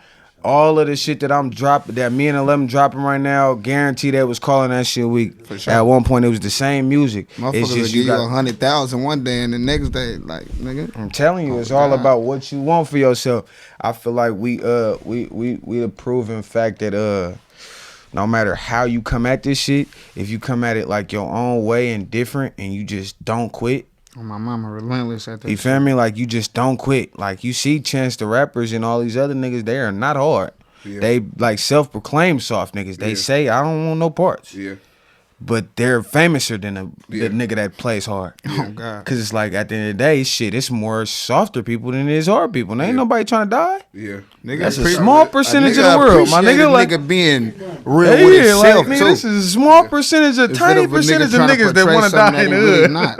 C: all of the shit that I'm dropping, that me and 11 dropping right now, guarantee they was calling that shit weak. For sure. At one point, it was the same music.
B: Motherfuckers will give you 100,000 one day, and the next day, like nigga.
C: I'm telling you, it's all about what you want for yourself. I feel like we the proven fact that no matter how you come at this shit, if you come at it like your own way and different and you just don't quit.
B: My mama relentless at that.
C: You feel me? Like you just don't quit. Like you see Chance the Rappers and all these other niggas, they are not hard. Yeah. They like self-proclaimed soft niggas. They say, I don't want no parts. Yeah. But they're famouser than the nigga that plays hard.
B: Oh, God.
C: Because it's like, at the end of the day, shit, it's more softer people than it is hard people. And ain't nobody trying to die.
A: Yeah.
C: Nigga, that's a small percentage of the world. My nigga, like,
B: nigga being real with himself,
C: like, nigga, this is a small percentage, a tiny percentage of niggas that want to die in the hood. Not.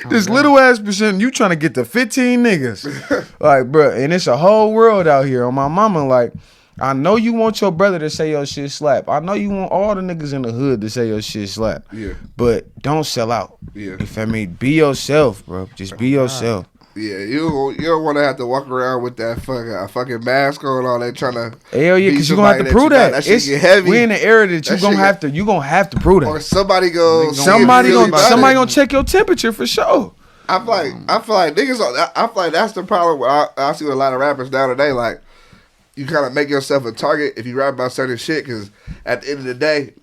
C: This little ass percent, you trying to get to 15 niggas. Like, bro, and it's a whole world out here. On my mama, like, I know you want your brother to say your shit slap. I know you want all the niggas in the hood to say your shit slap. Yeah. But don't sell out. Yeah. You feel me? Be yourself, bro. Just be yourself.
A: Yeah, you don't want to have to walk around with that fucking mask on all that trying to.
C: Hell yeah, because you gonna have to prove that. That shit get heavy. We in the era that you gonna have to prove that.
A: Or somebody
C: gonna check your temperature for sure.
A: I feel like niggas. I feel like that's the problem. I see with a lot of rappers nowadays. Like, you kind of make yourself a target if you rap about certain shit, because at the end of the day,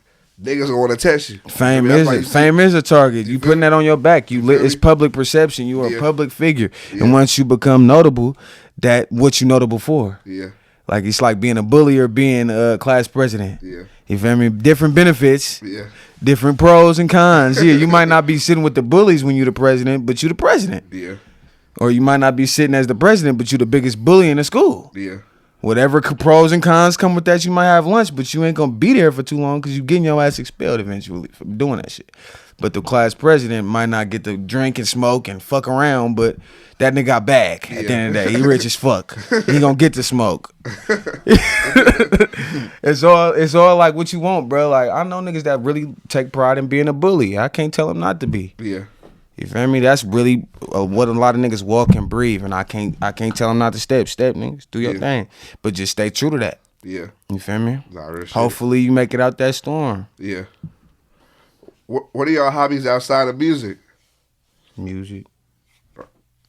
A: niggas gonna want to test you.
C: Fame is a target. You putting that on your back. It's public perception. You are a public figure, and once you become notable, that what you notable for. Yeah. Like it's like being a bully or being a class president. Yeah. You feel me? Different benefits. Yeah. Different pros and cons. Yeah. You might not be sitting with the bullies when you the president, but you the president. Yeah. Or you might not be sitting as the president, but you the biggest bully in the school. Yeah. Whatever pros and cons come with that, you might have lunch, but you ain't gonna be there for too long because you getting your ass expelled eventually for doing that shit. But the class president might not get to drink and smoke and fuck around, but that nigga got back at the end of the day. He rich as fuck. He gonna get to smoke. It's all like what you want, bro. Like I know niggas that really take pride in being a bully. I can't tell them not to be.
A: Yeah.
C: You feel me? That's really what a lot of niggas walk and breathe, and I can't tell them not to step, niggas, do your thing, but just stay true to that.
A: Yeah.
C: You feel me?
A: Nah, real shit.
C: Hopefully you make it out that storm.
A: Yeah. What are y'all hobbies outside of music?
C: Music.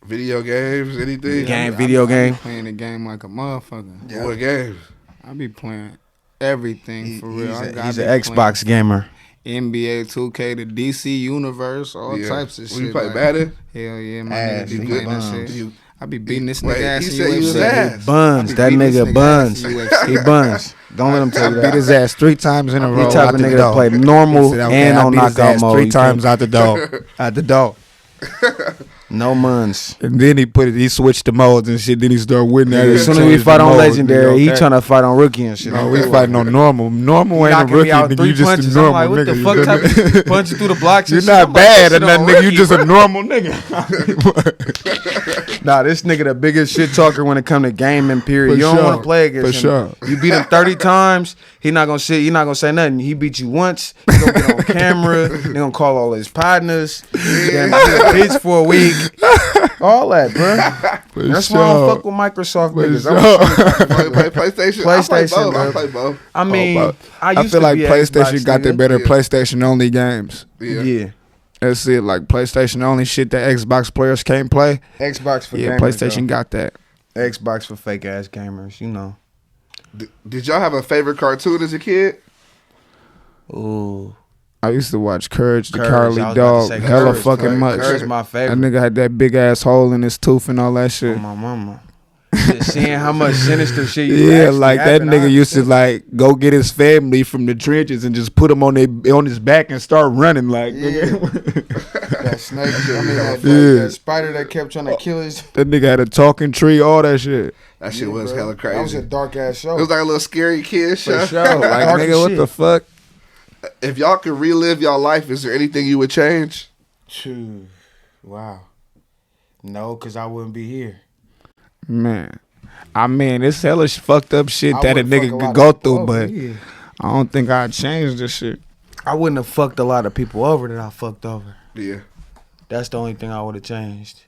A: Video games, anything?
C: Video game.
B: I be playing the game like a motherfucker.
A: Yeah. What games?
B: I be playing everything for real.
C: He's an Xbox gamer.
B: NBA 2K, the DC Universe, all types of shit.
A: You play Madden?
B: Hell yeah, my nigga be playing that shit. I be beating this nigga ass
A: he
B: in
A: said
B: UFC.
A: he was ass.
C: Buns. That nigga buns. He buns. Don't let him tell you that.
B: Beat his ass 3 times in a row.
C: He type of nigga that play normal and on knockout mode.
B: 3 times out the door. Out the door.
C: No muns.
B: And then he switched the modes and shit. Then he started winning.
C: As soon as we fight on legendary, he trying to fight on rookie and shit.
B: No, we fighting on normal. Normal ain't a rookie, nigga. You just a normal
C: like, what
B: nigga.
C: the fuck type of punching through the blocks?
B: You're not bad at that nigga. You just a normal nigga.
C: Nah, this nigga the biggest shit talker when it come to gaming. Period. You don't want to play against him. You beat him 30 times. He not gonna shit. He not gonna say nothing. He beat you once. He gonna get on camera. They gonna call all his partners. Then bitch for a week. All that, bro. That's why I don't fuck with Microsoft niggas.
A: Play PlayStation. I play both.
C: I mean,
B: I feel like PlayStation got the better PlayStation only games.
C: Yeah.
B: That's it. Like PlayStation only shit that Xbox players can't play.
C: Xbox for
B: gamers. PlayStation got that.
C: Xbox for fake ass gamers, you know.
A: Did y'all have a favorite cartoon as a kid?
C: Ooh.
B: I used to watch Courage the Cowardly Dog hella fucking much.
C: Courage my favorite.
B: That nigga had that big ass hole in his tooth and all that shit.
C: Oh, my mama. Seeing how much sinister shit
B: like that nigga used to like go get his family from the trenches and just put him on his back and start running like
C: that snake. That spider that kept trying to kill his.
B: That nigga had a talking tree, all that shit.
A: That shit was hella crazy.
C: That was a dark ass show.
A: It was like a little scary kid show.
B: For sure. Like nigga, what the fuck?
A: If y'all could relive y'all life, is there anything you would change?
C: Wow. No, because I wouldn't be here.
B: Man, I mean, it's hella fucked up shit that a nigga could go through, but I don't think I'd change this shit.
C: I wouldn't have fucked a lot of people over that I fucked over.
A: Yeah.
C: That's the only thing I would have changed.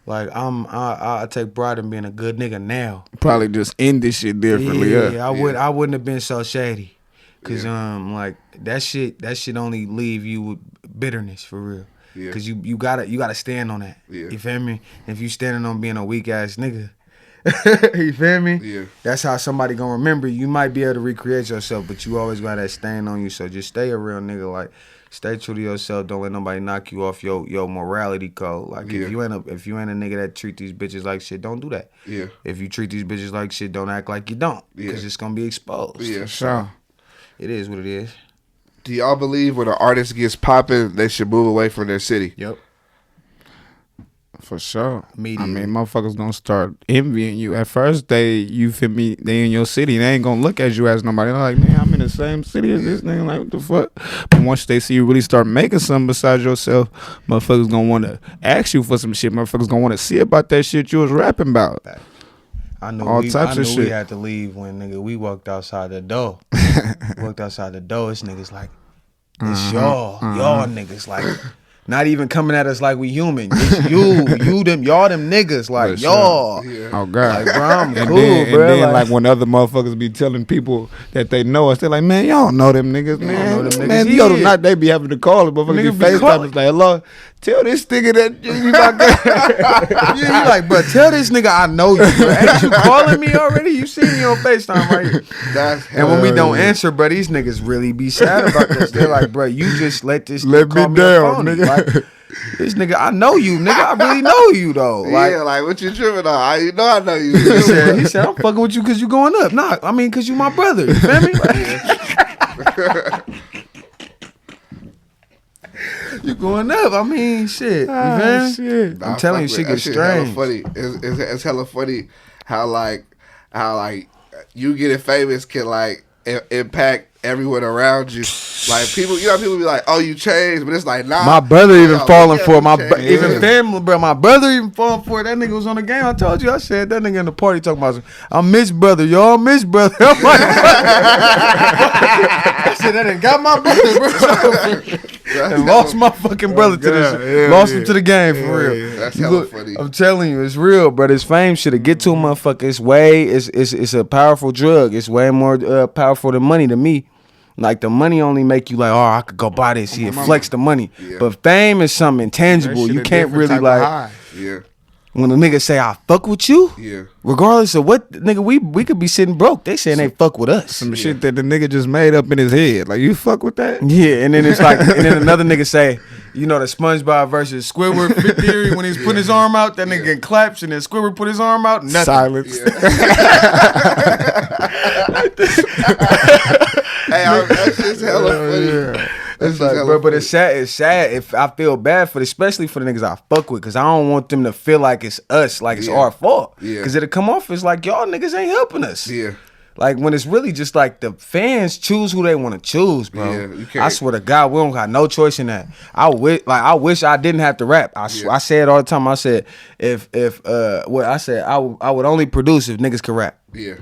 C: Like, I take pride in being a good nigga now.
B: Probably just end this shit differently.
C: Yeah, I wouldn't have been so shady. Cause like that shit only leave you with bitterness for real. Yeah. Cause you gotta stand on that. Yeah. You feel me? If you standing on being a weak ass nigga, you feel me?
A: Yeah.
C: That's how somebody gonna remember you. You might be able to recreate yourself, but you always got that stain on you. So just stay a real nigga. Like, stay true to yourself. Don't let nobody knock you off your morality code. Like if you ain't a nigga that treat these bitches like shit, don't do that.
A: Yeah.
C: If you treat these bitches like shit, don't act like you don't.
A: Yeah.
C: Cause it's gonna be exposed.
A: Yeah.
B: Sure.
C: It is what it is.
A: Do y'all believe when an artist gets popping, they should move away from their city?
C: Yep.
B: For sure.
C: Immediately.
B: I mean, motherfuckers gonna start envying you. At first, you feel me, they in your city. They ain't gonna look at you as nobody. They're like, man, I'm in the same city as this nigga. Like, what the fuck? But once they see you really start making something besides yourself, motherfuckers gonna want to ask you for some shit. Motherfuckers gonna want to see about that shit you was rapping about.
C: I knew
B: all types of shit.
C: We had to leave when we walked outside the door. This niggas like, it's y'all niggas like, not even coming at us like we human. It's y'all them niggas like y'all.
B: Yeah. Oh God,
C: like, bro, I'm cool,
B: bro. And then
C: like
B: when other motherfuckers be telling people that they know us, they're like, man, y'all don't know them niggas, man. Yo, not they be having to call it, motherfuckers be FaceTime. It's like, hello, tell this nigga that you about that.
C: You like, bro, tell this nigga I know you, bro. Ain't you calling me already? You see me on FaceTime right here. And when we don't answer, bro, these niggas really be sad about this. They're like, bro, you just let me down, nigga. Like, this nigga, I know you, nigga. I really know you though. Like,
A: yeah, like what you tripping on? I know you.
C: He said, I'm fucking with you because you going up. Nah, I mean, because you my brother. You feel me? You going up? I mean, shit. You feel me?
B: Shit.
C: I'm telling you, shit gets strange.
A: Funny. It's hella funny how you getting famous can like impact everyone around you. Like people be like, "Oh, you changed," but it's like, nah.
C: My brother even falling for it.
A: Even
C: Family, bro. My brother even falling for it. That nigga was on the game. I told you. I said that nigga in the party talking about, "I'm Mitch brother, y'all. Mitch brother." I'm like, I said that ain't got my brother, bro. And lost my fucking brother to this. Lost him to the game for real.
A: Yeah. That's hella funny.
C: I'm telling you, it's real, bro. This fame shit to get to a motherfucker. It's a powerful drug. It's way more powerful than money to me. Like the money only make you like, oh, I could go buy this shit, flex the money. Yeah. But fame is something intangible. You can't really like.
A: Yeah.
C: When a nigga say I fuck with you,
A: yeah,
C: regardless of what nigga we could be sitting broke. They saying they fuck with us.
B: Some shit that the nigga just made up in his head. Like you fuck with that?
C: Yeah, and then it's like, and then another nigga say, you know, the SpongeBob versus Squidward fit theory. When he's putting his arm out, that nigga claps, and then Squidward put his arm out. Nothing.
B: Silence.
A: Yeah. Hey, that's just hella funny.
C: Yeah. It's like, bro, but it's sad. It's sad. If I feel bad for, especially for the niggas I fuck with, because I don't want them to feel like it's us, like it's our fault.
A: Yeah.
C: Because it'll come off as like y'all niggas ain't helping us.
A: Yeah.
C: Like when it's really just like the fans choose who they want to choose, bro. Yeah, you can't. I swear to God, we don't got no choice in that. I wish I didn't have to rap. I say it all the time. I said I would only produce if niggas could rap.
A: Yeah.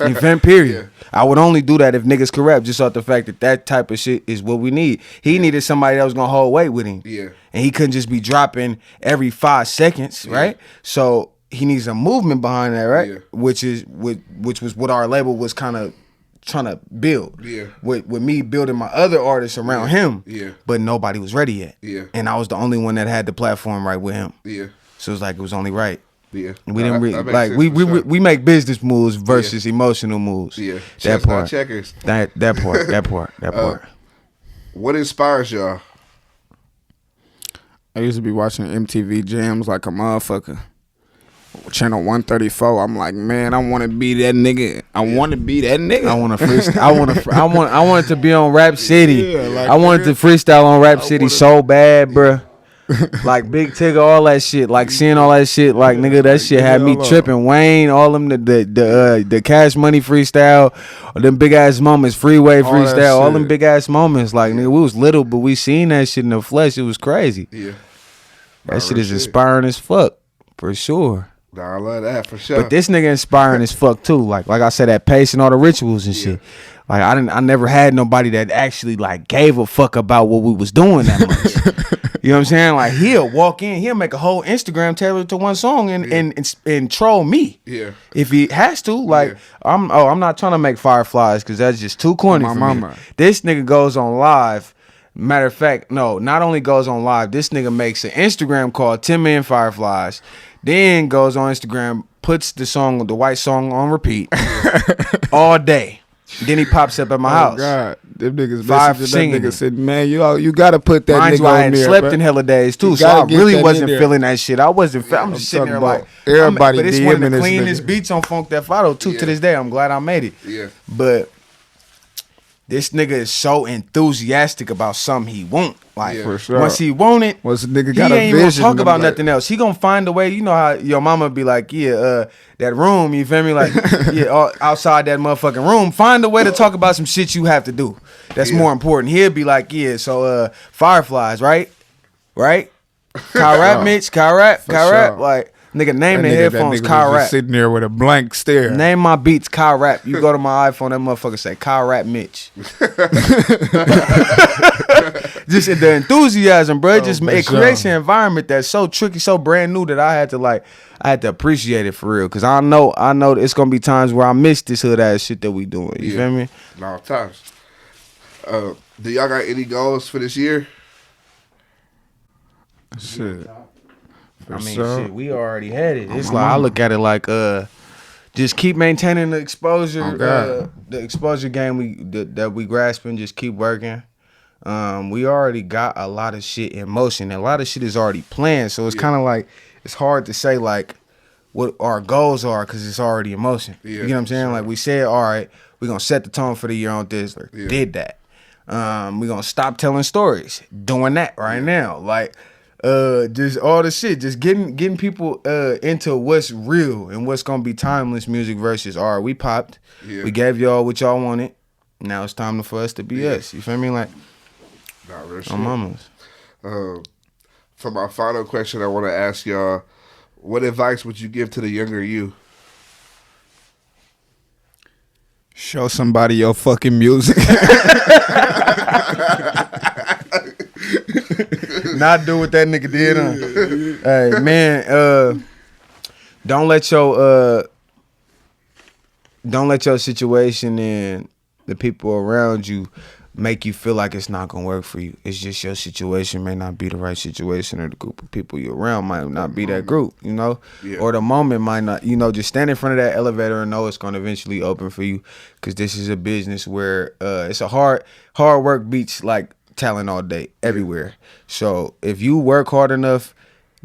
C: Event period. Yeah. I would only do that if niggas could rap, just off the fact that type of shit is what we need. He needed somebody that was gonna hold weight with him.
A: Yeah.
C: And he couldn't just be dropping every 5 seconds, right? So he needs a movement behind that, right? Yeah. Which was what our label was kind of trying to build.
A: Yeah.
C: With me building my other artists around him.
A: Yeah.
C: But nobody was ready yet.
A: Yeah.
C: And I was the only one that had the platform right with him.
A: Yeah.
C: So it was like it was only right.
A: Yeah,
C: we didn't like we make business moves versus emotional moves.
A: Yeah,
C: that part.
A: Checkers.
C: That part.
A: What inspires y'all?
B: I used to be watching MTV Jams like a motherfucker. Channel 134. I'm like, man, I want to be that nigga. I want to be that nigga.
C: I want to freestyle. I want it to be on Rap City. Yeah, like, I wanted to freestyle on Rap City so bad, bruh. Like Big Tigger, all that shit, like seeing all that shit, like nigga, that shit had me tripping. Wayne, all them the Cash Money freestyle, or them big ass moments, Freeway freestyle, all them big ass moments. Like nigga, we was little, but we seen that shit in the flesh. It was crazy.
A: Yeah,
C: that shit is inspiring as fuck, for sure.
A: Nah, I love that for sure.
C: But this nigga inspiring as fuck too. Like I said, that pace and all the rituals and shit. Like I never had nobody that actually like gave a fuck about what we was doing that much. You know what I'm saying? Like he'll walk in, he'll make a whole Instagram tailored to one song and troll me.
A: Yeah.
C: If he has to, like I'm not trying to make Fireflies because that's just too corny for me. This nigga goes on live. Matter of fact, no, not only goes on live, this nigga makes an Instagram called 10 Million Fireflies, then goes on Instagram, puts the white song on repeat all day. Then he pops up at my house.
B: God, them niggas
C: Five
B: that
C: singing.
B: nigga said, man, you gotta put that
C: Mind
B: nigga
C: you, I
B: on
C: had
B: there,
C: slept
B: bro.
C: in hella days too, so I really wasn't feeling that shit. I wasn't. I'm just sitting there like
B: everybody.
C: But it's one of the cleanest beats on Funk That Fado too. To this day, I'm glad I made it.
A: Yeah.
C: But this nigga is so enthusiastic about something he want. Like
B: for sure.
C: Once he want it,
B: once the nigga
C: he
B: got
C: ain't
B: a
C: even
B: vision,
C: gonna talk about
B: like,
C: nothing else. He gonna find a way. You know how your mama be like, that room, you feel me? Like, outside that motherfucking room, find a way to talk about some shit you have to do. That's more important. He'll be like, so Fireflies, right? Kyle Rap, Mitch, Kyle Rap. Like, nigga, name the headphones Kyle Rap.
B: Sitting there with a blank stare.
C: Name my beats Kyle Rap. You go to my iPhone, that motherfucker say Kyle Rap Mitch. Just the enthusiasm, bro. It creates an environment that's so tricky, so brand new that I had to appreciate it for real. Cause I know it's gonna be times where I miss this hood ass shit that we doing. You feel me?
A: Long times. Do y'all got any goals for this year?
B: Shit.
C: Shit, we already had it. It's like I look at it like just keep maintaining the exposure, the exposure game that we grasping. Just keep working. We already got a lot of shit in motion. And a lot of shit is already planned. So it's kind of like it's hard to say like what our goals are because it's already in motion. Yeah, you know what I'm saying? Sure. Like we said, all right, we're gonna set the tone for the year on Thizzler. Yeah. Did that. We're gonna stop telling stories. Doing that right now. Like just all the shit. Just getting people into what's real and what's gonna be timeless music versus all right, we popped. Yeah. We gave y'all what y'all wanted. now it's time for us to be us. You feel me? Like,
A: our
C: mamas.
A: For my final question, I want to ask y'all, what advice would you give to the younger you?
B: Show somebody your fucking music.
C: Not do what that nigga did. Hey man, don't let your situation and the people around you make you feel like it's not gonna work for you. It's just your situation may not be the right situation, or the group of people you're around might not be that group, you know?
A: Yeah.
C: Or the moment might not, you know, just stand in front of that elevator and know it's gonna eventually open for you. Cause this is a business where it's a hard work beats like talent all day, everywhere. So if you work hard enough,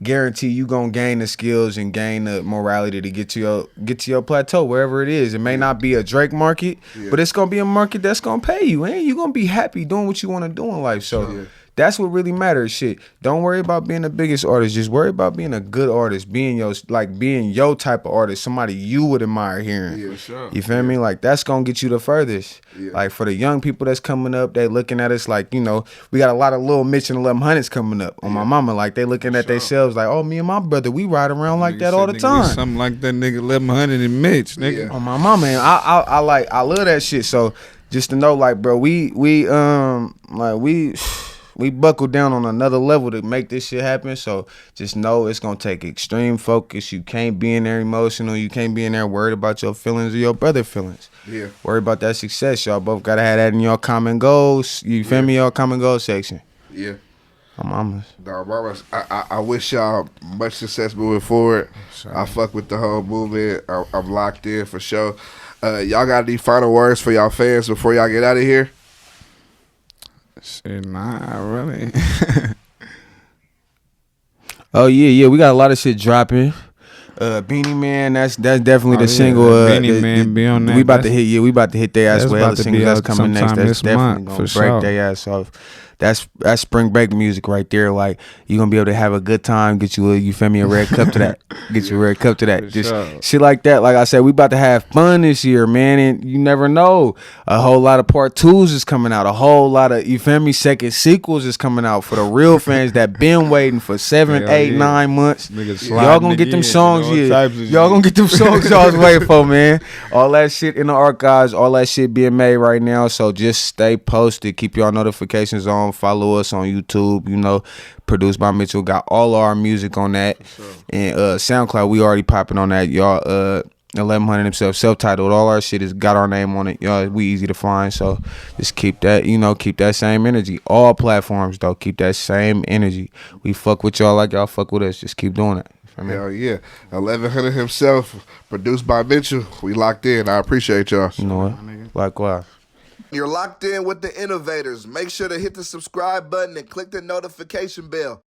C: guarantee you gonna gain the skills and gain the morality to get to your plateau wherever it is. It may not be a Drake market, but it's gonna be a market that's gonna pay you, and you're gonna be happy doing what you want to do in life. So that's what really matters. Shit, don't worry about being the biggest artist. Just worry about being a good artist, being your type of artist, somebody you would admire hearing.
A: Yeah, sure.
C: You feel me? Like that's gonna get you the furthest. Yeah. Like for the young people that's coming up, they looking at us like, you know, we got a lot of Lil Mitch and 1100s coming up on my mama. Like they looking at themselves like, oh, me and my brother, we ride around like that all the time.
B: Something like that nigga 1100 and Mitch, nigga.
A: Yeah.
C: On my mama, and I love that shit. So just to know, like, bro, we buckled down on another level to make this shit happen. So just know it's gonna take extreme focus. You can't be in there emotional. You can't be in there worried about your feelings or your brother's feelings.
A: Yeah.
C: Worry about that success. Y'all both gotta have that in your common goals. You feel me? Your common goals section.
A: Yeah.
C: My mamas.
A: Dog, mamas. I wish y'all much success moving forward. Sure. I fuck with the whole movement. I'm locked in for sure. Y'all got any final words for y'all fans before y'all get out of here?
B: Shit, nah, really.
C: Oh yeah, we got a lot of shit dropping. Beanie Man, that's definitely the single.
B: Beanie Man, be on that.
C: We about to hit their ass with other singles that's coming next. That's definitely gonna break their ass off. That's spring break music right there. Like you gonna be able to have a good time. Get you a red cup to that. Get you a red cup to that. Just shit like that. Like I said, we about to have fun this year, man. And you never know. A whole lot of part 2s is coming out. A whole lot of second sequels is coming out for the real fans that been waiting for 7, 8, 9 months. Y'all gonna get them songs here. Y'all gonna get them songs y'all was waiting for, man. All that shit in the archives. All that shit being made right now. So just stay posted. Keep y'all notifications on. Follow us on YouTube, you know, produced by Mitchell. Got all our music on that. Sure. And SoundCloud, we already popping on that, y'all. 1100 himself, self-titled. All our shit has got our name on it, y'all. We easy to find, so just keep that, you know, keep that same energy. All platforms, though, keep that same energy. We fuck with y'all like y'all fuck with us. Just keep doing it.
A: Hell yeah. 1100 himself, produced by Mitchell. We locked in. I appreciate y'all.
C: You know what? Likewise.
A: You're locked in with the Innovators. Make sure to hit the subscribe button and click the notification bell.